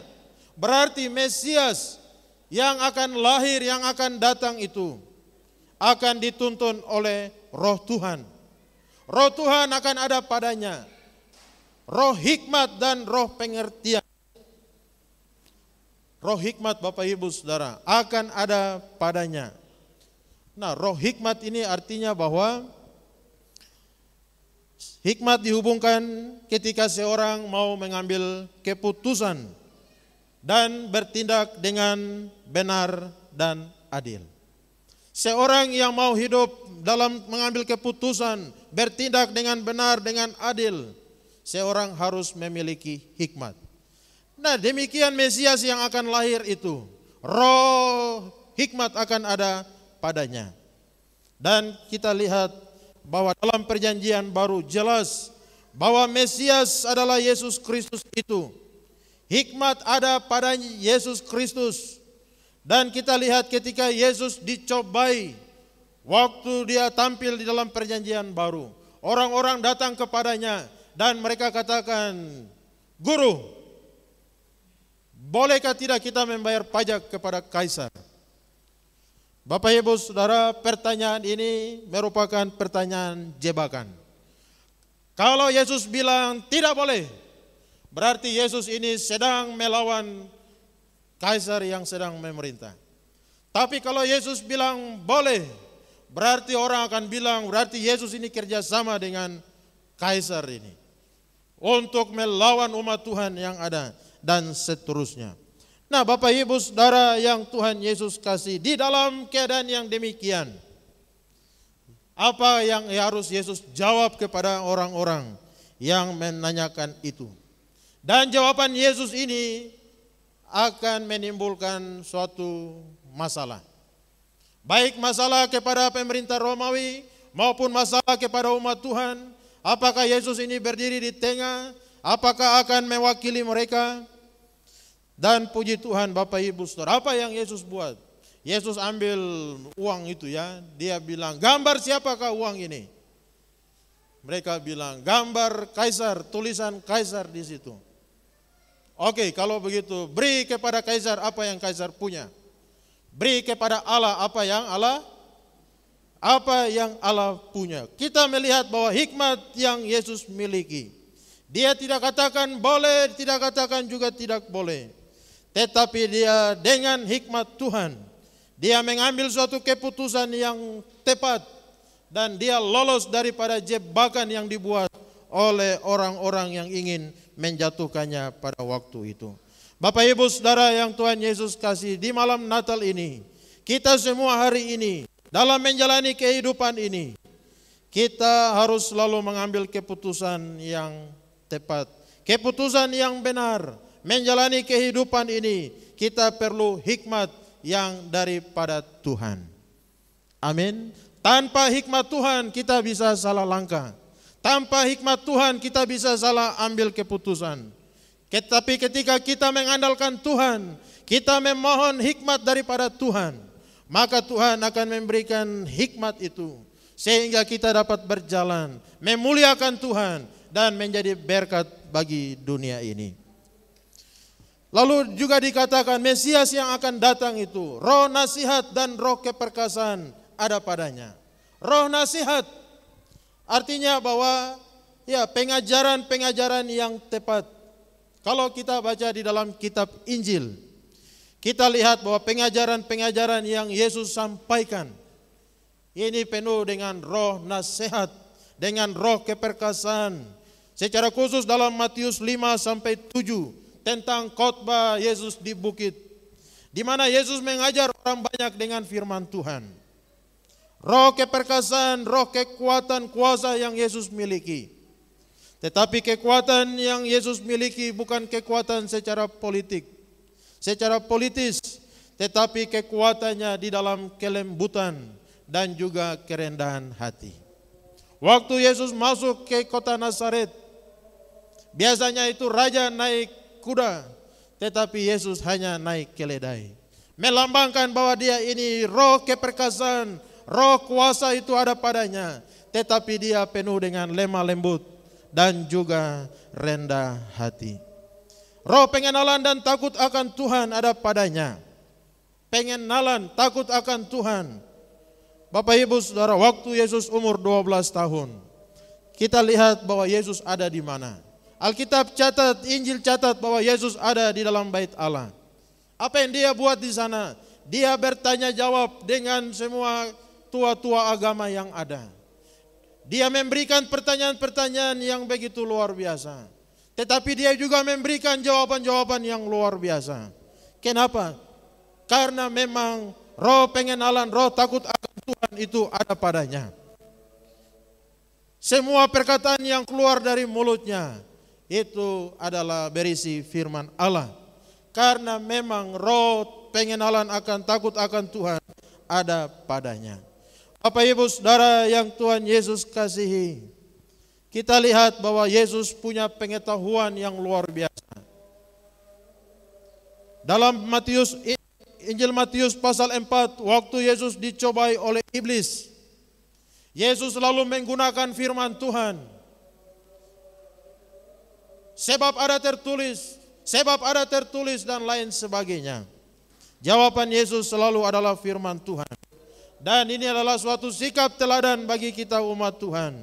Berarti Mesias yang akan lahir, yang akan datang itu akan dituntun oleh Roh Tuhan. Roh Tuhan akan ada padanya. Roh hikmat dan roh pengertian. Roh hikmat Bapak Ibu Saudara akan ada padanya. Nah, roh hikmat ini artinya bahwa hikmat dihubungkan ketika seorang mau mengambil keputusan dan bertindak dengan benar dan adil. Seorang yang mau hidup dalam mengambil keputusan, bertindak dengan benar, dengan adil, seorang harus memiliki hikmat. Nah, demikian Mesias yang akan lahir itu, roh hikmat akan ada padanya. Dan kita lihat bahwa dalam perjanjian baru jelas bahwa Mesias adalah Yesus Kristus itu. Hikmat ada pada Yesus Kristus. Dan kita lihat ketika Yesus dicobai, waktu dia tampil di dalam perjanjian baru, orang-orang datang kepadanya dan mereka katakan, "Guru, bolehkah tidak kita membayar pajak kepada Kaisar?" Bapak Ibu Saudara, pertanyaan ini merupakan pertanyaan jebakan. Kalau Yesus bilang tidak boleh, berarti Yesus ini sedang melawan kaisar yang sedang memerintah. Tapi kalau Yesus bilang boleh, berarti orang akan bilang berarti Yesus ini kerjasama dengan kaisar ini untuk melawan umat Tuhan yang ada dan seterusnya. Nah, Bapak Ibu Saudara yang Tuhan Yesus kasih, di dalam keadaan yang demikian, apa yang harus Yesus jawab kepada orang-orang yang menanyakan itu? Dan jawaban Yesus ini akan menimbulkan suatu masalah. Baik masalah kepada pemerintah Romawi maupun masalah kepada umat Tuhan. Apakah Yesus ini berdiri di tengah? Apakah akan mewakili mereka? Dan puji Tuhan Bapak Ibu Saudara, apa yang Yesus buat? Yesus ambil uang itu ya. Dia bilang, gambar siapakah uang ini? Mereka bilang, gambar kaisar, tulisan kaisar di situ. Oke, kalau begitu, beri kepada kaisar apa yang kaisar punya. Beri kepada Allah apa yang Allah punya. Kita melihat bahwa hikmat yang Yesus miliki. Dia tidak katakan boleh, tidak katakan juga tidak boleh. Tetapi dia dengan hikmat Tuhan, dia mengambil suatu keputusan yang tepat dan dia lolos daripada jebakan yang dibuat oleh orang-orang yang ingin menjatuhkannya pada waktu itu. Bapak Ibu Saudara yang Tuhan Yesus kasih, di malam Natal ini, kita semua hari ini dalam menjalani kehidupan ini, kita harus selalu mengambil keputusan yang tepat, keputusan yang benar. Menjalani kehidupan ini, kita perlu hikmat yang daripada Tuhan. Amin. Tanpa hikmat Tuhan kita bisa salah langkah. Tanpa hikmat Tuhan kita bisa salah ambil keputusan. Tetapi ketika kita mengandalkan Tuhan, kita memohon hikmat daripada Tuhan, maka Tuhan akan memberikan hikmat itu sehingga kita dapat berjalan, memuliakan Tuhan dan menjadi berkat bagi dunia ini. Lalu juga dikatakan Mesias yang akan datang itu, roh nasihat dan roh keperkasaan ada padanya. Roh nasihat artinya bahwa ya pengajaran-pengajaran yang tepat. Kalau kita baca di dalam kitab Injil, kita lihat bahwa pengajaran-pengajaran yang Yesus sampaikan ini penuh dengan roh nasihat, dengan roh keperkasaan. Secara khusus dalam Matius 5-7 tentang khotbah Yesus di bukit, di mana Yesus mengajar orang banyak dengan firman Tuhan. Roh keperkasaan, roh kekuatan, kuasa yang Yesus miliki. Tetapi kekuatan yang Yesus miliki bukan kekuatan secara politik, secara politis, tetapi kekuatannya di dalam kelembutan dan juga kerendahan hati. Waktu Yesus masuk ke kota Nazaret, biasanya itu raja naik kuda, tetapi Yesus hanya naik keledai. Melambangkan bahwa dia ini roh keperkasaan, roh kuasa itu ada padanya, tetapi dia penuh dengan lemah lembut dan juga rendah hati. Roh pengenalan dan takut akan Tuhan ada padanya. Pengenalan, takut akan Tuhan. Bapak Ibu Saudara, waktu Yesus umur 12 tahun, kita lihat bahwa Yesus ada di mana. Alkitab catat, Injil catat bahwa Yesus ada di dalam bait Allah. Apa yang dia buat di sana? Dia bertanya jawab dengan semua tua-tua agama yang ada. Dia memberikan pertanyaan-pertanyaan yang begitu luar biasa. Tetapi dia juga memberikan jawaban-jawaban yang luar biasa. Kenapa? Karena memang roh pengenalan, roh takut akan Tuhan itu ada padanya. Semua perkataan yang keluar dari mulutnya itu adalah berisi firman Allah. Karena memang roh pengenalan akan takut akan Tuhan ada padanya. Bapak Ibu Saudara yang Tuhan Yesus kasihi, kita lihat bahwa Yesus punya pengetahuan yang luar biasa. Dalam Injil Matius pasal 4, waktu Yesus dicobai oleh iblis, Yesus selalu menggunakan firman Tuhan. Sebab ada tertulis dan lain sebagainya. Jawaban Yesus selalu adalah firman Tuhan. Dan ini adalah suatu sikap teladan bagi kita umat Tuhan.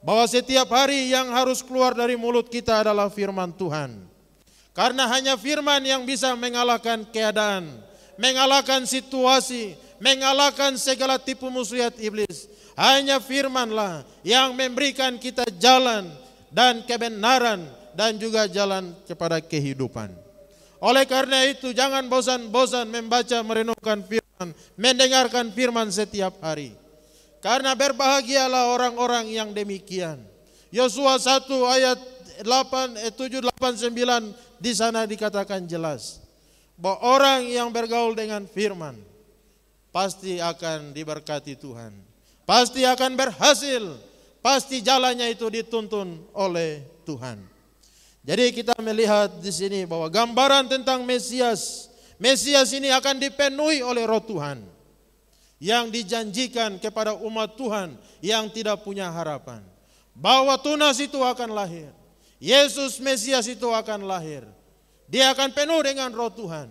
bahwa setiap hari yang harus keluar dari mulut kita adalah firman Tuhan. Karena hanya firman yang bisa mengalahkan keadaan, mengalahkan situasi, mengalahkan segala tipu muslihat iblis. Hanya firmanlah yang memberikan kita jalan dan kebenaran dan juga jalan kepada kehidupan. Oleh karena itu jangan bosan-bosan membaca, merenungkan firman, mendengarkan firman setiap hari. Karena berbahagialah orang-orang yang demikian. Yosua 1 ayat 7, 8, 9 di sana dikatakan jelas bahwa orang yang bergaul dengan firman pasti akan diberkati Tuhan. Pasti akan berhasil, pasti jalannya itu dituntun oleh Tuhan. Jadi kita melihat di sini bahwa gambaran tentang Mesias. Mesias ini akan dipenuhi oleh Roh Tuhan yang dijanjikan kepada umat Tuhan yang tidak punya harapan. Bahwa tunas itu akan lahir. Yesus Mesias itu akan lahir. Dia akan penuh dengan Roh Tuhan.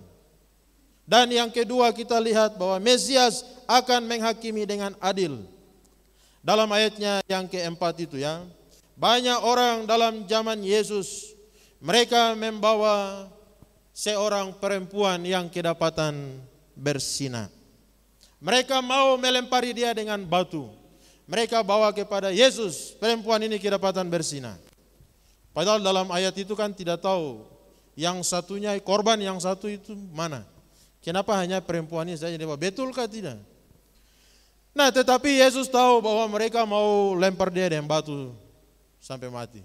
Dan yang kedua kita lihat bahwa Mesias akan menghakimi dengan adil. Dalam ayatnya yang keempat itu ya, banyak orang dalam zaman Yesus, mereka membawa seorang perempuan yang kedapatan berzina. Mereka mau melempari dia dengan batu. Mereka bawa kepada Yesus, perempuan ini kedapatan berzina. Padahal dalam ayat itu kan tidak tahu yang satunya, korban yang satu itu mana. Kenapa hanya perempuan ini saja? Betulkah tidak? Nah, tetapi Yesus tahu bahwa mereka mau lempar dia dengan batu sampai mati.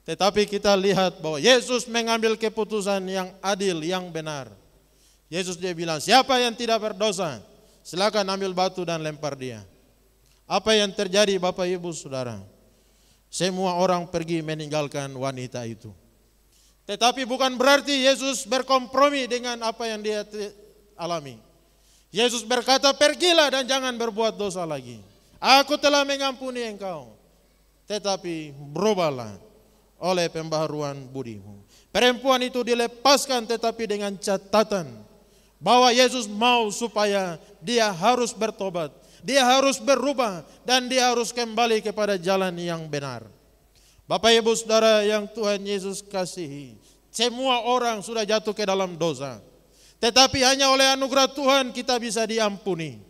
Tetapi kita lihat bahwa Yesus mengambil keputusan yang adil, yang benar. Yesus dia bilang, siapa yang tidak berdosa, silakan ambil batu dan lempar dia. Apa yang terjadi Bapak Ibu Saudara? Semua orang pergi meninggalkan wanita itu. Tetapi bukan berarti Yesus berkompromi dengan apa yang dia alami. Yesus berkata, pergilah dan jangan berbuat dosa lagi. Aku telah mengampuni engkau. Tetapi berubahlah oleh pembaharuan budimu. Perempuan itu dilepaskan tetapi dengan catatan bahwa Yesus mau supaya dia harus bertobat. Dia harus berubah dan dia harus kembali kepada jalan yang benar. Bapak Ibu Saudara yang Tuhan Yesus kasihi, semua orang sudah jatuh ke dalam dosa. Tetapi hanya oleh anugerah Tuhan kita bisa diampuni.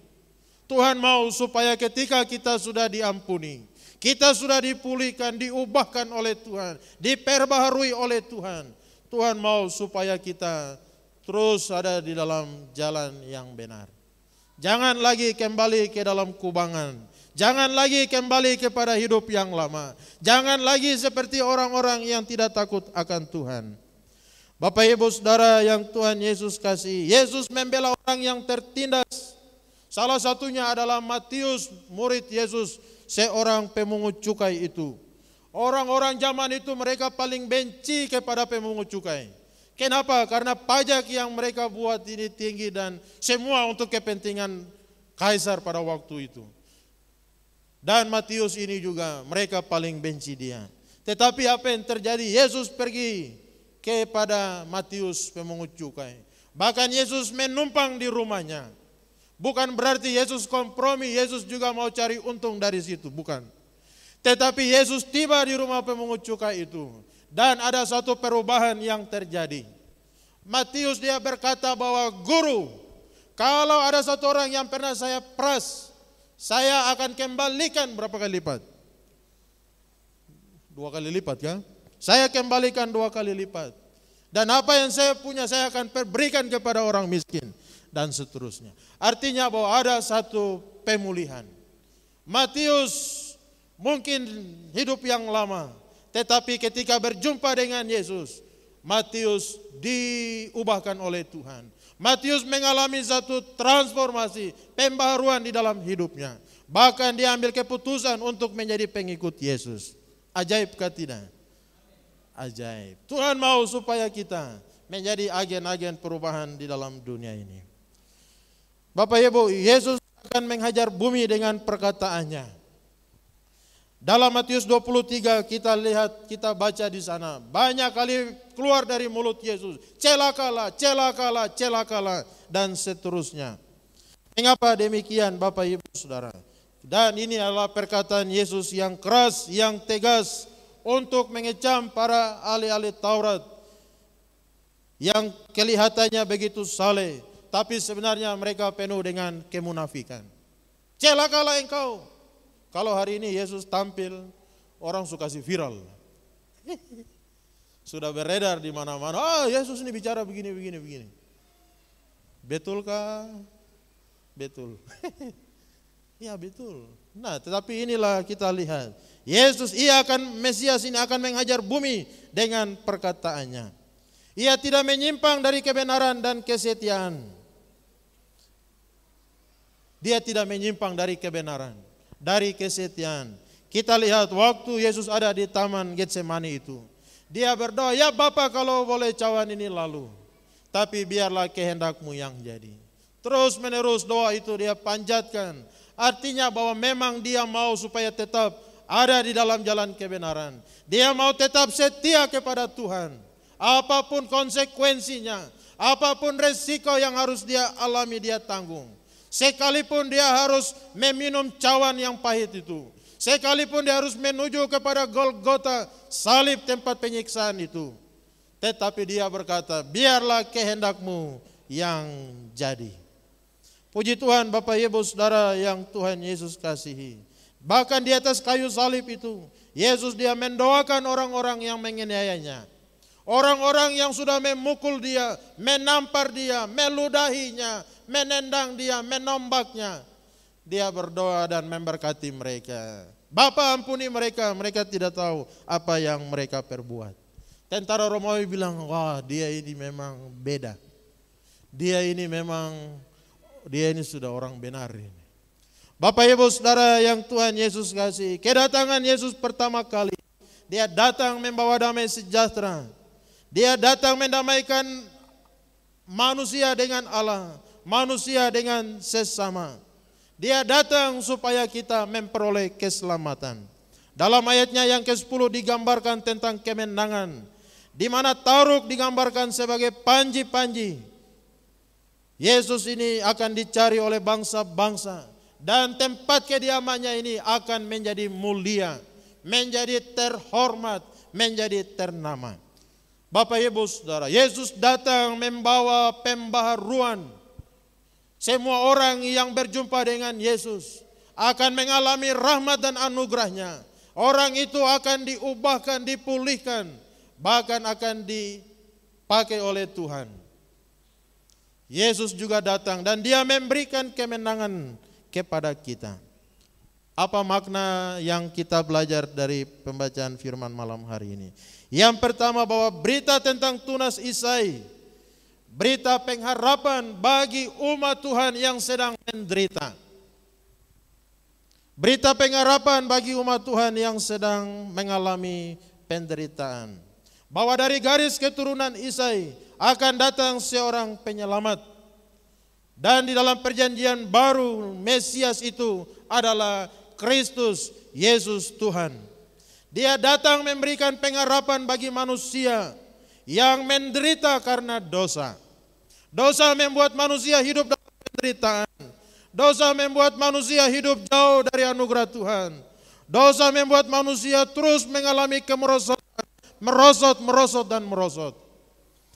Tuhan mau supaya ketika kita sudah diampuni, kita sudah dipulihkan, diubahkan oleh Tuhan, diperbaharui oleh Tuhan. Tuhan mau supaya kita terus ada di dalam jalan yang benar. Jangan lagi kembali ke dalam kubangan. Jangan lagi kembali kepada hidup yang lama. Jangan lagi seperti orang-orang yang tidak takut akan Tuhan. Bapak Ibu Saudara yang Tuhan Yesus kasih, Yesus membela orang yang tertindas. Salah satunya adalah Matius, murid Yesus, seorang pemungut cukai itu. Orang-orang zaman itu mereka paling benci kepada pemungut cukai. Kenapa? Karena pajak yang mereka buat ini tinggi dan semua untuk kepentingan kaisar pada waktu itu. Dan Matius ini juga mereka paling benci dia. Tetapi apa yang terjadi? Yesus pergi kepada Matius pemungut cukai. Bahkan Yesus menumpang di rumahnya. Bukan berarti Yesus kompromi, Yesus juga mau cari untung dari situ, bukan. Tetapi Yesus tiba di rumah pemungut cukai itu. Dan ada satu perubahan yang terjadi. Matius dia berkata bahwa guru, kalau ada satu orang yang pernah saya peras, saya akan kembalikan berapa kali lipat? 2 kali lipat ya? Saya kembalikan 2 kali lipat. Dan apa yang saya punya saya akan berikan kepada orang miskin. Dan seterusnya. Artinya bahwa ada satu pemulihan. Matius mungkin hidup yang lama. Tetapi ketika berjumpa dengan Yesus, Matius diubahkan oleh Tuhan. Matius mengalami satu transformasi, pembaharuan di dalam hidupnya. Bahkan dia ambil keputusan untuk menjadi pengikut Yesus. Ajaib kah tidak? Ajaib. Tuhan mau supaya kita menjadi agen-agen perubahan di dalam dunia ini. Bapak Ibu, Yesus akan menghajar bumi dengan perkataannya. Dalam Matius 23 kita lihat, kita baca di sana. Banyak kali keluar dari mulut Yesus. Celakalah, celakalah, celakalah. Dan seterusnya. Mengapa demikian Bapak Ibu Saudara? Dan ini adalah perkataan Yesus yang keras, yang tegas untuk mengecam para ahli-ahli Taurat yang kelihatannya begitu saleh, tapi sebenarnya mereka penuh dengan kemunafikan. Celakalah engkau. Kalau hari ini Yesus tampil, orang suka kasih viral. Sudah beredar di mana-mana. Ah, Yesus ini bicara begini. Betulkah? Betul. Ya betul. Nah, tetapi inilah kita lihat. Yesus, Mesias ini akan menghajar bumi dengan perkataannya. Ia tidak menyimpang dari kebenaran dan kesetiaan. Dia tidak menyimpang dari kebenaran, dari kesetiaan. Kita lihat waktu Yesus ada di Taman Getsemani itu. Dia berdoa, ya Bapa kalau boleh cawan ini lalu. Tapi biarlah kehendakmu yang jadi. Terus menerus doa itu dia panjatkan. Artinya bahwa memang dia mau supaya tetap ada di dalam jalan kebenaran. Dia mau tetap setia kepada Tuhan. Apapun konsekuensinya, apapun resiko yang harus dia alami, dia tanggung. Sekalipun dia harus meminum cawan yang pahit itu. Sekalipun dia harus menuju kepada Golgota, salib tempat penyiksaan itu. Tetapi dia berkata, biarlah kehendakmu yang jadi. Puji Tuhan Bapak Ibu Saudara yang Tuhan Yesus kasihi. Bahkan di atas kayu salib itu, Yesus dia mendoakan orang-orang yang menganiayanya. Orang-orang yang sudah memukul dia, menampar dia, meludahinya, menendang dia, menombaknya. Dia berdoa dan memberkati mereka. Bapa ampuni mereka, mereka tidak tahu apa yang mereka perbuat. Tentara Romawi bilang, wah dia ini memang beda. Dia ini sudah orang benar ini. Bapak Ibu Saudara yang Tuhan Yesus kasih, kedatangan Yesus pertama kali, dia datang membawa damai sejahtera. Dia datang mendamaikan manusia dengan Allah, manusia dengan sesama. Dia datang supaya kita memperoleh keselamatan. Dalam ayatnya yang ke-10 digambarkan tentang kemenangan, di mana Taruk digambarkan sebagai panji-panji. Yesus ini akan dicari oleh bangsa-bangsa dan tempat kediamannya ini akan menjadi mulia, menjadi terhormat, menjadi ternama. Bapak Ibu Saudara, Yesus datang membawa pembaharuan. Semua orang yang berjumpa dengan Yesus akan mengalami rahmat dan anugerahnya. Orang itu akan diubahkan, dipulihkan, bahkan akan dipakai oleh Tuhan. Yesus juga datang dan dia memberikan kemenangan kepada kita. Apa makna yang kita belajar dari pembacaan firman malam hari ini? Yang pertama bahwa berita tentang tunas Isai, berita pengharapan bagi umat Tuhan yang sedang menderita. Berita pengharapan bagi umat Tuhan yang sedang mengalami penderitaan. Bahwa dari garis keturunan Isai akan datang seorang penyelamat. Dan di dalam perjanjian baru Mesias itu adalah Kristus Yesus Tuhan. Dia datang memberikan pengharapan bagi manusia yang menderita karena dosa. Dosa membuat manusia hidup dalam penderitaan. Dosa membuat manusia hidup jauh dari anugerah Tuhan. Dosa membuat manusia terus mengalami kemerosotan, merosot dan merosot.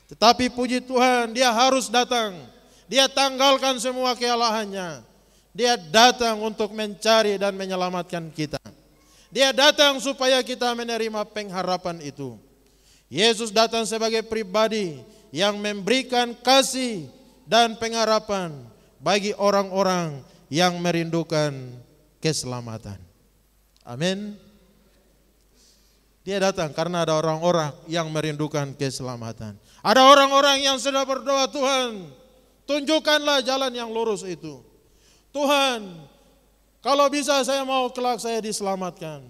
Tetapi puji Tuhan, dia harus datang. Dia tanggalkan semua kealahannya. Dia datang untuk mencari dan menyelamatkan kita. Dia datang supaya kita menerima pengharapan itu. Yesus datang sebagai pribadi yang memberikan kasih dan pengharapan bagi orang-orang yang merindukan keselamatan. Amin. Dia datang karena ada orang-orang yang merindukan keselamatan. Ada orang-orang yang sedang berdoa, Tuhan, tunjukkanlah jalan yang lurus itu. Tuhan, kalau bisa saya mau kelak saya diselamatkan.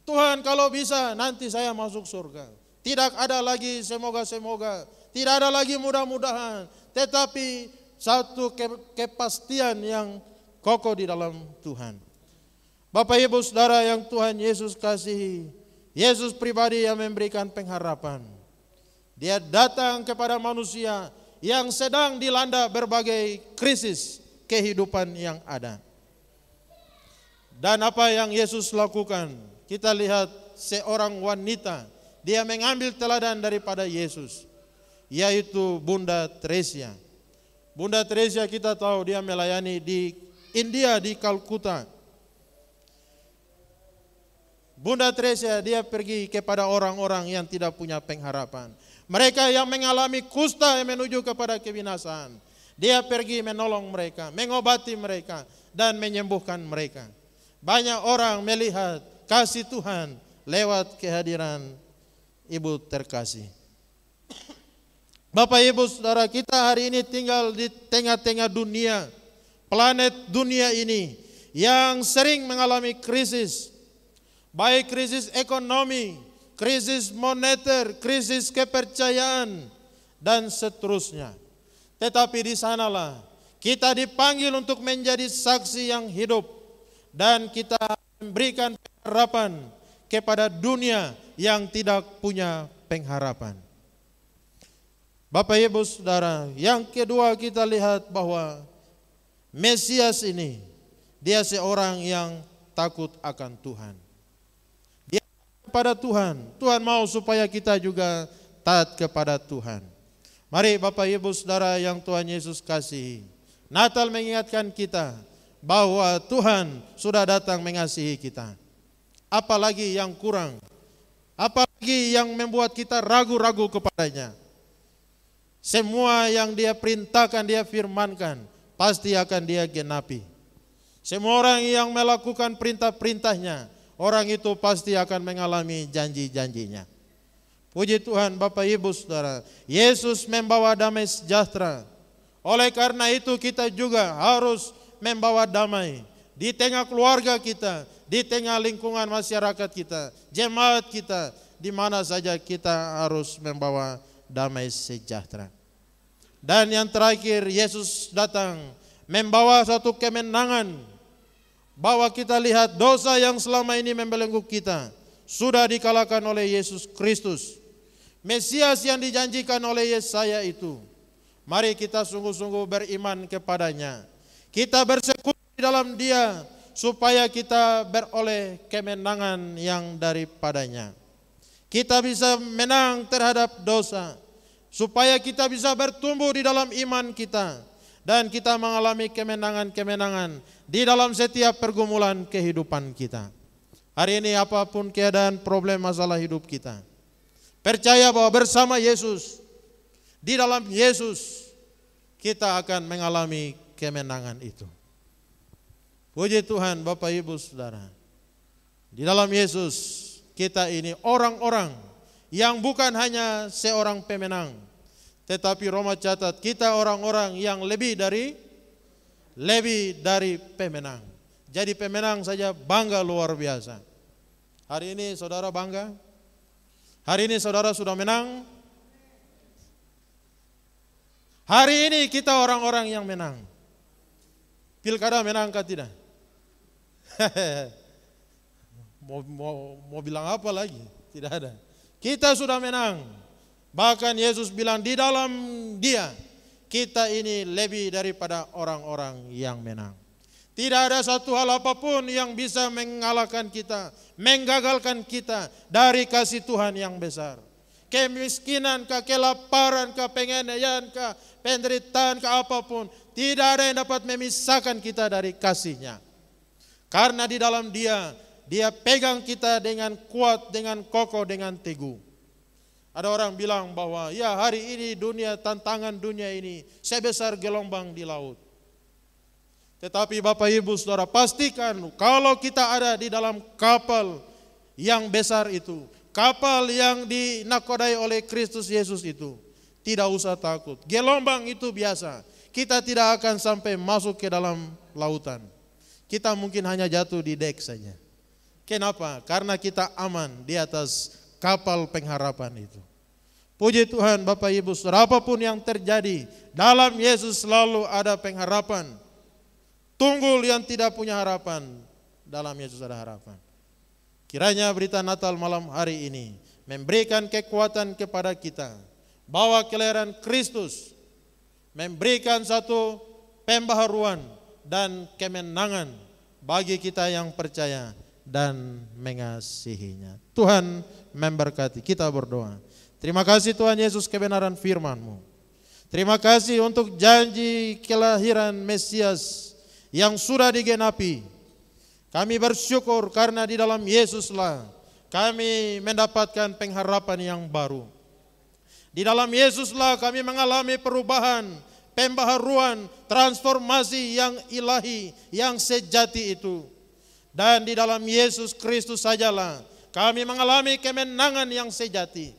Tuhan, kalau bisa nanti saya masuk surga. Tidak ada lagi semoga-semoga, tidak ada lagi mudah-mudahan, tetapi satu kepastian yang kokoh di dalam Tuhan. Bapak Ibu Saudara yang Tuhan Yesus kasihi, Yesus pribadi yang memberikan pengharapan. Dia datang kepada manusia yang sedang dilanda berbagai krisis kehidupan yang ada. Dan apa yang Yesus lakukan? Kita lihat seorang wanita, dia mengambil teladan daripada Yesus, yaitu Bunda Teresia. Bunda Teresia kita tahu dia melayani di India, di Kalkuta. Bunda Teresia dia pergi kepada orang-orang yang tidak punya pengharapan. Mereka yang mengalami kusta yang menuju kepada kebinasaan. Dia pergi menolong mereka, mengobati mereka, dan menyembuhkan mereka. Banyak orang melihat kasih Tuhan lewat kehadiran Ibu terkasih. Bapak Ibu Saudara, kita hari ini tinggal di tengah-tengah dunia, planet dunia ini yang sering mengalami krisis, baik krisis ekonomi, krisis moneter, krisis kepercayaan, dan seterusnya. Tetapi di sanalah kita dipanggil untuk menjadi saksi yang hidup, dan kita memberikan pengharapan kepada dunia yang tidak punya pengharapan. Bapak Ibu Saudara, yang kedua kita lihat bahwa Mesias ini, dia seorang yang takut akan Tuhan. Dia kepada Tuhan, Tuhan mau supaya kita juga taat kepada Tuhan. Mari Bapak Ibu Saudara yang Tuhan Yesus kasihi, Natal mengingatkan kita bahwa Tuhan sudah datang mengasihi kita. Apalagi yang kurang, apalagi yang membuat kita ragu-ragu kepadanya. Semua yang dia perintahkan, dia firmankan, pasti akan dia genapi. Semua orang yang melakukan perintah-perintahnya, orang itu pasti akan mengalami janji-janjinya. Puji Tuhan Bapak Ibu Saudara, Yesus membawa damai sejahtera. Oleh karena itu kita juga harus membawa damai di tengah keluarga kita, di tengah lingkungan masyarakat kita, jemaat kita, di mana saja kita harus membawa damai sejahtera. Dan yang terakhir, Yesus datang membawa suatu kemenangan, bahwa kita lihat dosa yang selama ini membelenggu kita sudah dikalahkan oleh Yesus Kristus. Mesias yang dijanjikan oleh Yesaya itu, mari kita sungguh-sungguh beriman kepadanya. Kita bersekutu di dalam Dia supaya kita beroleh kemenangan yang daripadanya. Kita bisa menang terhadap dosa, supaya kita bisa bertumbuh di dalam iman kita, dan kita mengalami kemenangan-kemenangan di dalam setiap pergumulan kehidupan kita. Hari ini apapun keadaan, problem, masalah hidup kita, percaya bahwa bersama Yesus, di dalam Yesus, kita akan mengalami kemenangan itu. Puji Tuhan Bapak Ibu Saudara, di dalam Yesus kita ini orang-orang yang bukan hanya seorang pemenang, tetapi Roma catat kita orang-orang yang lebih dari pemenang. Jadi pemenang saja bangga luar biasa. Hari ini saudara bangga? Hari ini saudara sudah menang? Hari ini kita orang-orang yang menang. Pilkada menangkah tidak? mau bilang apa lagi? Tidak ada. Kita sudah menang. Bahkan Yesus bilang di dalam Dia kita ini lebih daripada orang-orang yang menang. Tidak ada satu hal apapun yang bisa mengalahkan kita, menggagalkan kita dari kasih Tuhan yang besar. Kemiskinan, kelaparan, penganiayaan, penderitaan, apapun, tidak ada yang dapat memisahkan kita dari kasih-Nya. Karena di dalam Dia, Dia pegang kita dengan kuat, dengan kokoh, dengan teguh. Ada orang bilang bahwa ya hari ini dunia, tantangan dunia ini sebesar gelombang di laut. Tetapi Bapak Ibu Saudara, pastikan kalau kita ada di dalam kapal yang besar itu, kapal yang dinakodai oleh Kristus Yesus itu, tidak usah takut. Gelombang itu biasa. Kita tidak akan sampai masuk ke dalam lautan. Kita mungkin hanya jatuh di dek saja. Kenapa? Karena kita aman di atas kapal pengharapan itu. Puji Tuhan Bapak Ibu Saudara, apapun yang terjadi, dalam Yesus selalu ada pengharapan. Tunggul yang tidak punya harapan, dalam Yesus ada harapan. Kiranya berita Natal malam hari ini memberikan kekuatan kepada kita, bahwa kelahiran Kristus memberikan satu pembaharuan dan kemenangan bagi kita yang percaya dan mengasihinya. Tuhan memberkati. Kita berdoa. Terima kasih Tuhan Yesus kebenaran firman-Mu. Terima kasih untuk janji kelahiran Mesias yang sudah digenapi. Kami bersyukur karena di dalam Yesuslah kami mendapatkan pengharapan yang baru. Di dalam Yesuslah kami mengalami perubahan, pembaharuan, transformasi yang ilahi, yang sejati itu. Dan di dalam Yesus Kristus sajalah kami mengalami kemenangan yang sejati.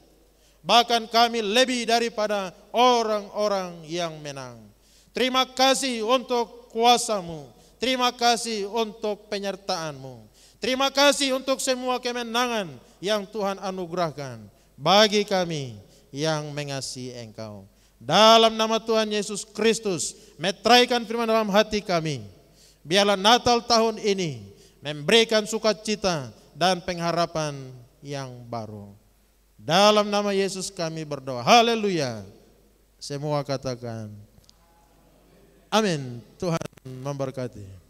Bahkan kami lebih daripada orang-orang yang menang. Terima kasih untuk kuasa-Mu. Terima kasih untuk penyertaan-Mu. Terima kasih untuk semua kemenangan yang Tuhan anugerahkan bagi kami yang mengasihi Engkau. Dalam nama Tuhan Yesus Kristus, meteraikan firman dalam hati kami. Biarlah Natal tahun ini memberikan sukacita dan pengharapan yang baru. Dalam nama Yesus kami berdoa. Haleluya. Semua katakan amin. Tuhan memberkati.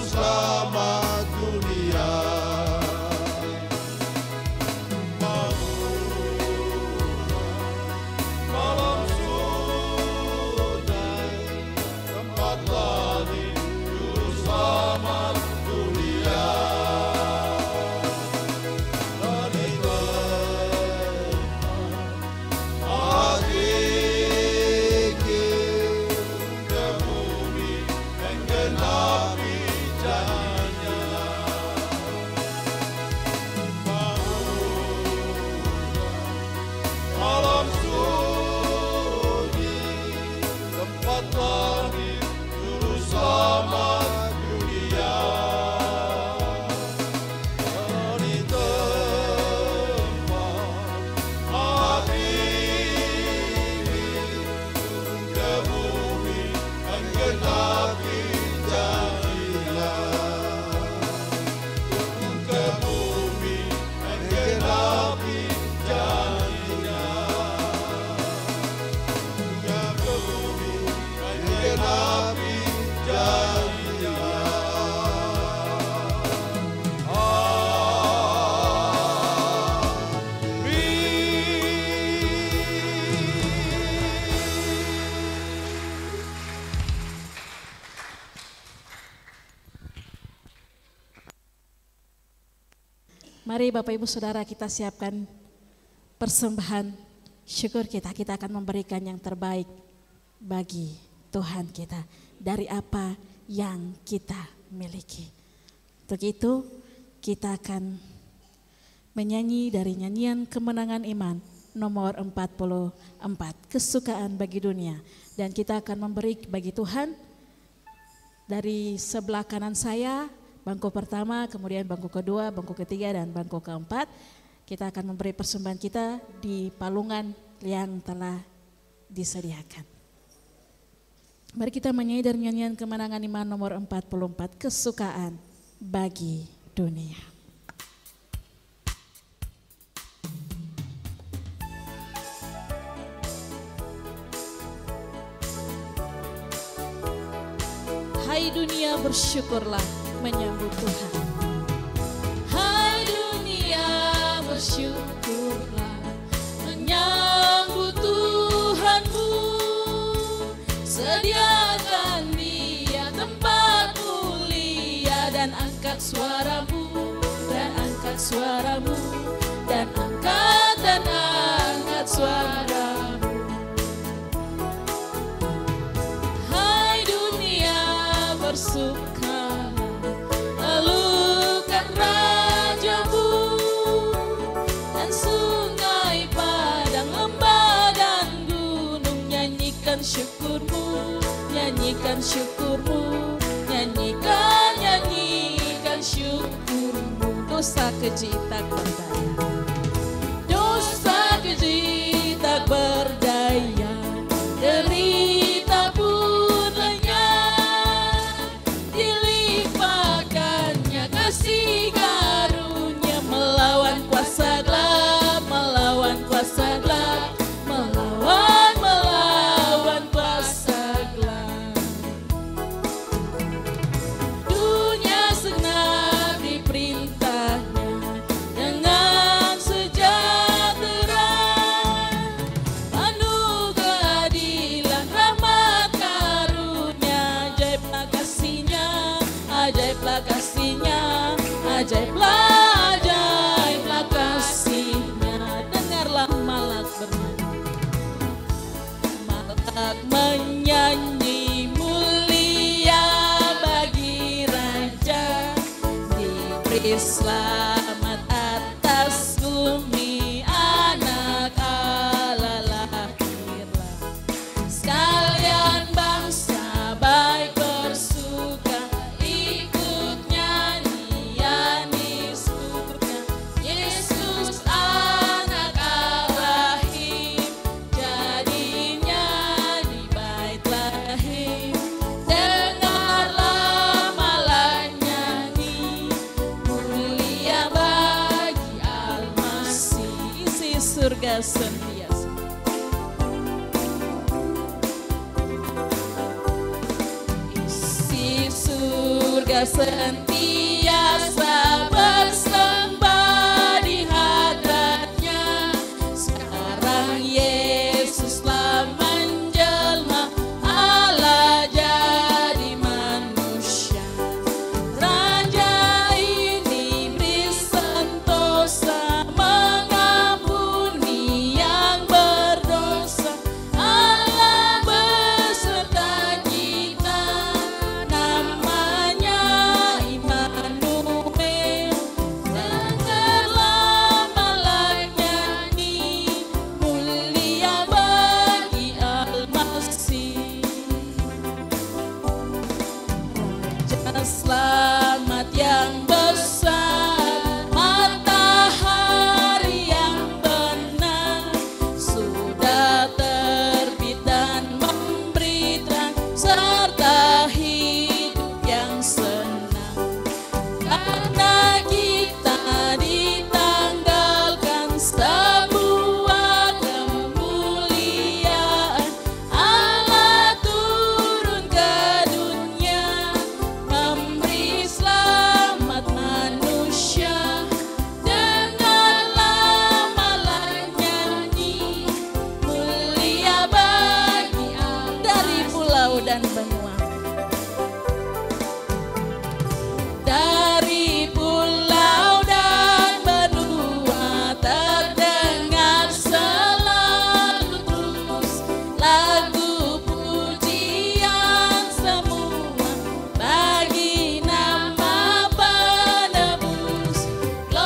selamat dunia. Malam sudah tempat lagi juru selamat dunia. Dari hati ke bumi menggenapi janjinya. Malam sunyi tempat lahir juru selamat dunia. Dari tempat hati ke bumi menggenapi janjinya. Ke bumi menggenapi janjinya. Ke bumi menggenapi janjinya. Mari Bapak Ibu Saudara kita siapkan persembahan syukur kita. Kita akan memberikan yang terbaik bagi Tuhan kita dari apa yang kita miliki. Untuk itu kita akan menyanyi dari nyanyian Kemenangan Iman nomor 44, kesukaan bagi dunia. Dan kita akan memberi bagi Tuhan dari sebelah kanan saya, bangku pertama, kemudian bangku kedua, bangku ketiga, dan bangku keempat. Kita akan memberi persembahan kita di palungan yang telah disediakan. Mari kita menyanyi dari nyanyian Kemenangan Iman nomor 44, kesukaan bagi dunia. Hai dunia bersyukurlah menyambut Tuhan. Hai dunia bersyukurlah menyambut Tuhanmu. Sediakan Dia tempat mulia dan angkat suaramu, dan angkat suaramu, dan angkat suaramu. Hai dunia bersuka, lalukan rajamu, dan sungai, padang, lembah, dan gunung. Nyanyikan syukurmu, nyanyikan syukurmu, nyanyikan syukurmu. Dosa keji tak berdaya, dosa keji tak berdaya, derita pun lenyap, dilimpahkannya kasih karunia. Melawan kuasa gelap, melawan kuasa gelap, melawan kuasa gelap. Dunia segenap diperintahnya dengan sejahtera, penuh keadilan, rahmat karunia. Ajaiblah kasihnya, ajaiblah kasihnya, ajaiblah kasihnya. Dengarlah malak bernyanyi, malak menyanyi mulia bagi Raja. Diberi selamat atas bumi, anak Allah lahirlah. Sekalian bangsa baik bersuka, ikut nyanyian di surga. Yesus anak Allahim, jadinya di bait lahir. Dengarlah malak nyanyi, mulia bagi Al-Masih. Isi surga sentiasa. Isi surga surga sentiasa bersembah di hadratnya. Sekarang Yesus telah menjelma, Allah jadi manusia. Raja ini beri sentosa, mengampuni yang berdosa. Allah beserta kita, namanya Immanuel. Dengarlah malaikat nyanyi, mulia bagi Al-Masih. Raja selamat yang besar, matahari yang benar, sudah terbit dan memberi terang, serta hidup yang senang. Karena kita ditanggalkan sebuah kemuliaan, Allah turun ke dunia, memberi selamat manusia. Dengarlah malaikat nyanyi, mulia bagi Allah. Dari pulau dan benua, dari pulau dan benua, terdengar selalu terus lagu pujian semua bagi nama penebus. Gloria,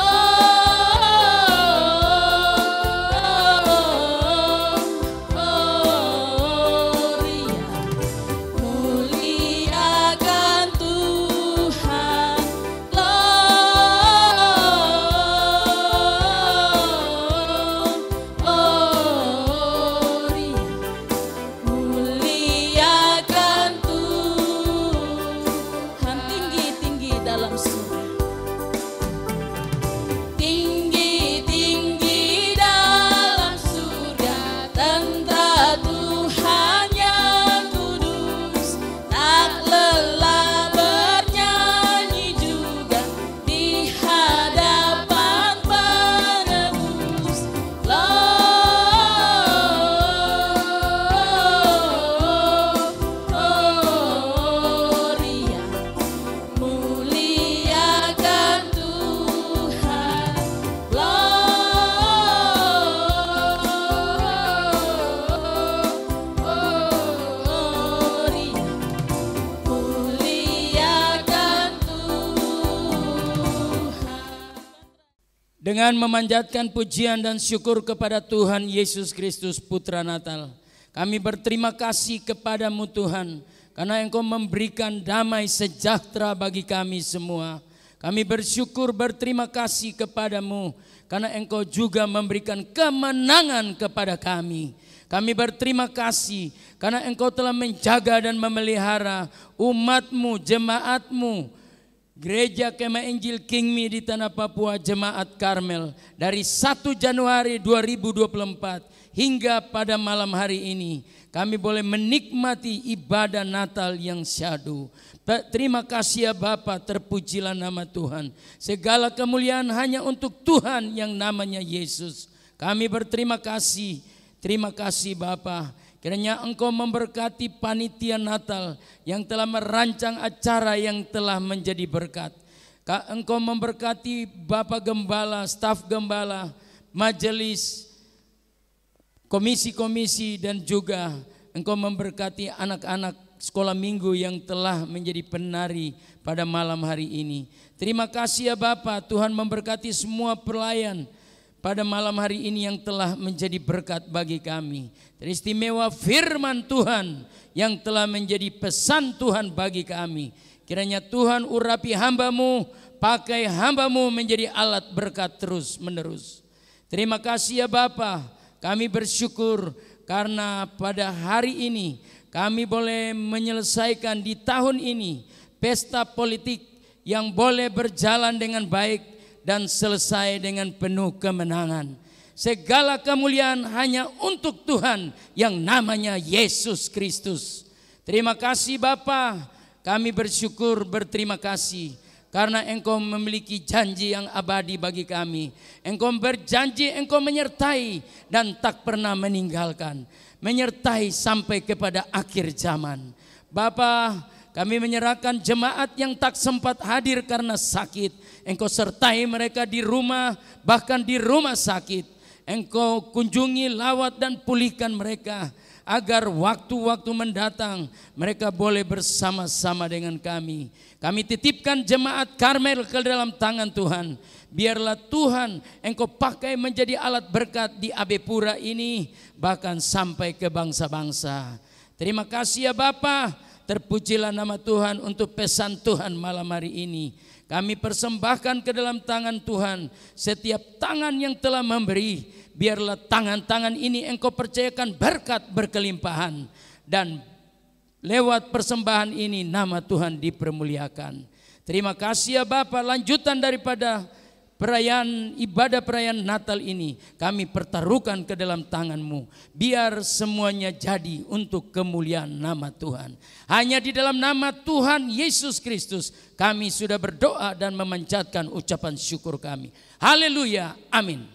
muliakan Tuhan. Gloria, muliakan Tuhan. Tinggi-tinggi dalam surga, tinggi-tinggi dalam surga, tentara Tuhan yang kudus, tak lelah bernyanyi juga di hadapan penebus. Gloria, muliakan Tuhan. Gloria, muliakan Tuhan. Dengan memanjatkan pujian dan syukur kepada Tuhan Yesus Kristus Putra Natal, kami berterima kasih kepadamu Tuhan, karena Engkau memberikan damai sejahtera bagi kami semua. Kami bersyukur berterima kasih kepadamu, karena Engkau juga memberikan kemenangan kepada kami. Kami berterima kasih karena Engkau telah menjaga dan memelihara umat-Mu, jemaat-Mu, Gereja Kemah Injil Kingmi di Tanah Papua Jemaat Karmel dari 1 Januari 2024 hingga pada malam hari ini kami boleh menikmati ibadah Natal yang syahdu. Terima kasih ya Bapa, terpujilah nama Tuhan. Segala kemuliaan hanya untuk Tuhan yang namanya Yesus. Kami berterima kasih. Terima kasih Bapa. Kiranya Engkau memberkati panitia Natal yang telah merancang acara yang telah menjadi berkat. Engkau memberkati Bapak Gembala, staf Gembala, majelis, komisi-komisi, dan juga Engkau memberkati anak-anak sekolah minggu yang telah menjadi penari pada malam hari ini. Terima kasih ya Bapak, Tuhan memberkati semua pelayan pada malam hari ini yang telah menjadi berkat bagi kami. Teristimewa firman Tuhan yang telah menjadi pesan Tuhan bagi kami. Kiranya Tuhan urapi hamba-Mu, pakai hamba-Mu menjadi alat berkat terus menerus. Terima kasih ya Bapa, kami bersyukur karena pada hari ini kami boleh menyelesaikan di tahun ini pesta politik yang boleh berjalan dengan baik dan selesai dengan penuh kemenangan. Segala kemuliaan hanya untuk Tuhan yang namanya Yesus Kristus. Terima kasih Bapa, kami bersyukur, berterima kasih karena Engkau memiliki janji yang abadi bagi kami. Engkau berjanji, Engkau menyertai dan tak pernah meninggalkan, menyertai sampai kepada akhir zaman. Bapa, kami menyerahkan jemaat yang tak sempat hadir karena sakit. Engkau sertai mereka di rumah, bahkan di rumah sakit. Engkau kunjungi, lawat dan pulihkan mereka, agar waktu-waktu mendatang mereka boleh bersama-sama dengan kami. Kami titipkan jemaat Karmel ke dalam tangan Tuhan. Biarlah Tuhan Engkau pakai menjadi alat berkat di Abepura ini, bahkan sampai ke bangsa-bangsa. Terima kasih ya Bapa, terpujilah nama Tuhan untuk pesan Tuhan malam hari ini. Kami persembahkan ke dalam tangan Tuhan setiap tangan yang telah memberi. Biarlah tangan-tangan ini Engkau percayakan berkat berkelimpahan, dan lewat persembahan ini nama Tuhan dipermuliakan. Terima kasih ya Bapa. Lanjutan daripada perayaan ibadah perayaan Natal ini kami pertaruhkan ke dalam tangan-Mu. Biar semuanya jadi untuk kemuliaan nama Tuhan. Hanya di dalam nama Tuhan Yesus Kristus kami sudah berdoa dan memanjatkan ucapan syukur kami. Haleluya, amin.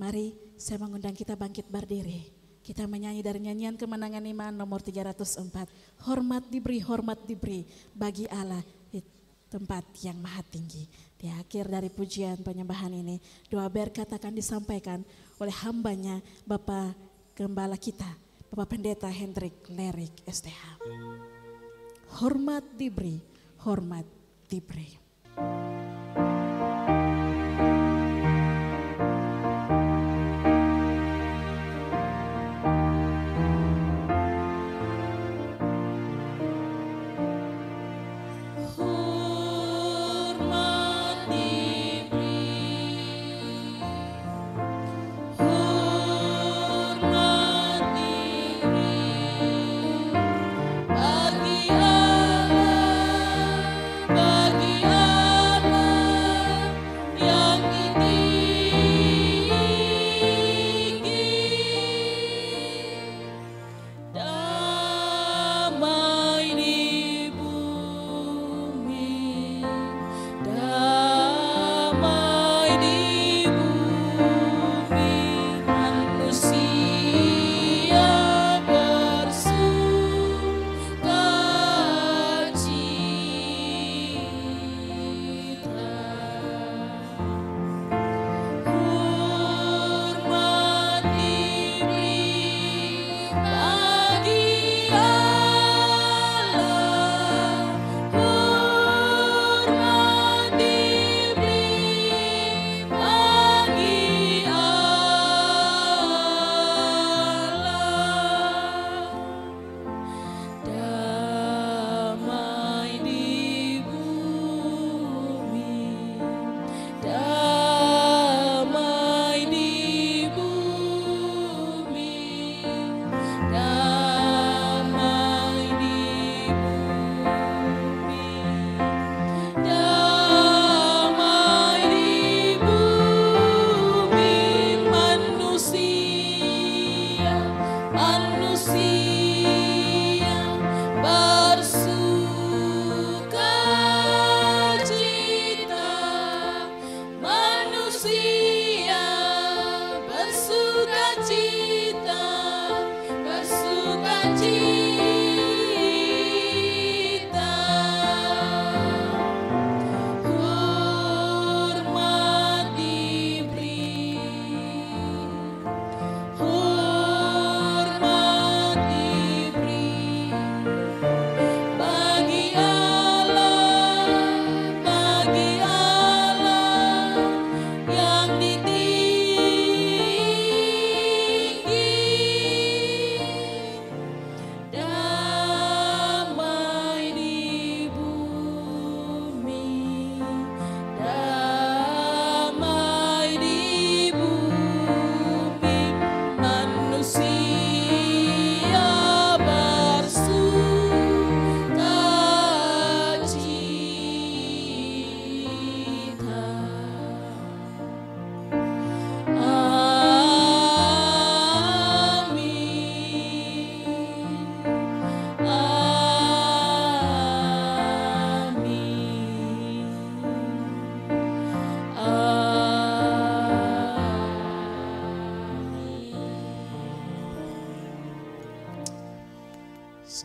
Mari saya mengundang kita bangkit berdiri. Kita menyanyi dari nyanyian kemenangan iman nomor 304. Hormat diberi bagi Allah di tempat yang maha tinggi. Di akhir dari pujian penyembahan ini, doa berkat akan disampaikan oleh hambanya Bapak Gembala kita, Bapak Pendeta Hendrik Lerik STH. Hormat diberi.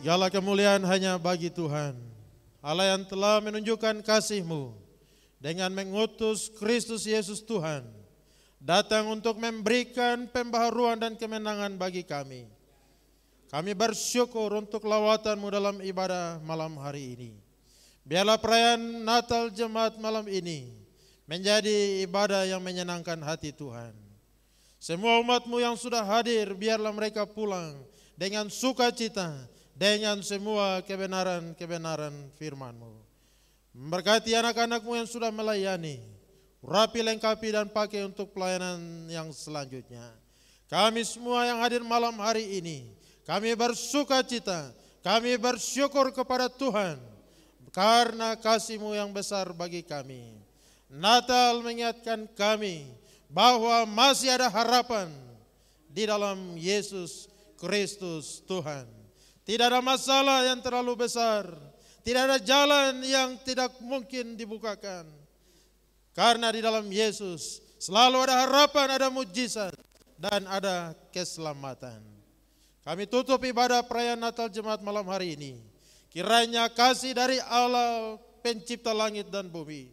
Segala kemuliaan hanya bagi Tuhan, Allah yang telah menunjukkan kasih-Mu dengan mengutus Kristus Yesus Tuhan, datang untuk memberikan pembaharuan dan kemenangan bagi kami. Kami bersyukur untuk lawatan-Mu dalam ibadah malam hari ini. Biarlah perayaan Natal Jemaat malam ini menjadi ibadah yang menyenangkan hati Tuhan. Semua umat-Mu yang sudah hadir, biarlah mereka pulang dengan sukacita, dengan semua kebenaran-kebenaran firman-Mu. Memberkati anak-anak-Mu yang sudah melayani, rapi, lengkapi, dan pakai untuk pelayanan yang selanjutnya. Kami semua yang hadir malam hari ini, kami bersukacita, kami bersyukur kepada Tuhan, karena kasih-Mu yang besar bagi kami. Natal mengingatkan kami bahwa masih ada harapan di dalam Yesus Kristus Tuhan. Tidak ada masalah yang terlalu besar, tidak ada jalan yang tidak mungkin dibukakan. Karena di dalam Yesus Selalu ada harapan, ada mujizat, dan ada keselamatan. Kami tutup ibadah perayaan Natal Jemaat malam hari ini. Kiranya kasih dari Allah pencipta langit dan bumi,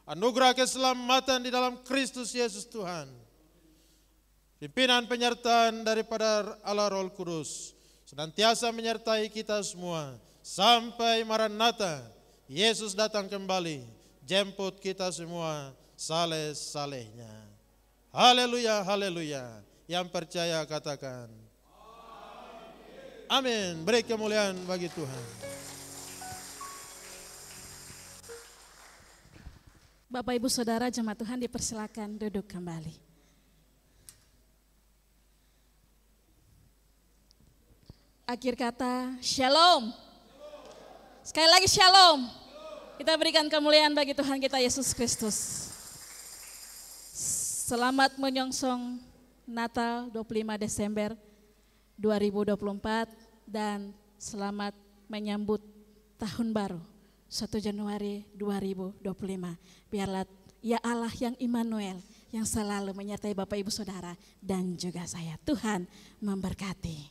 anugerah keselamatan di dalam Kristus Yesus Tuhan, pimpinan penyertaan daripada Allah Roh Kudus, senantiasa menyertai kita semua sampai Maranatha, Yesus datang kembali, jemput kita semua saleh-salehnya. Haleluya, haleluya. Yang percaya katakan amin. Beri kemuliaan bagi Tuhan. Bapak Ibu Saudara jemaat Tuhan dipersilakan duduk kembali. Akhir kata, shalom. Sekali lagi shalom. Kita berikan kemuliaan bagi Tuhan kita Yesus Kristus. Selamat menyongsong Natal 25 Desember 2024 dan selamat menyambut Tahun Baru 1 Januari 2025. Biarlah ya Allah yang Immanuel yang selalu menyertai Bapak Ibu Saudara dan juga saya. Tuhan memberkati.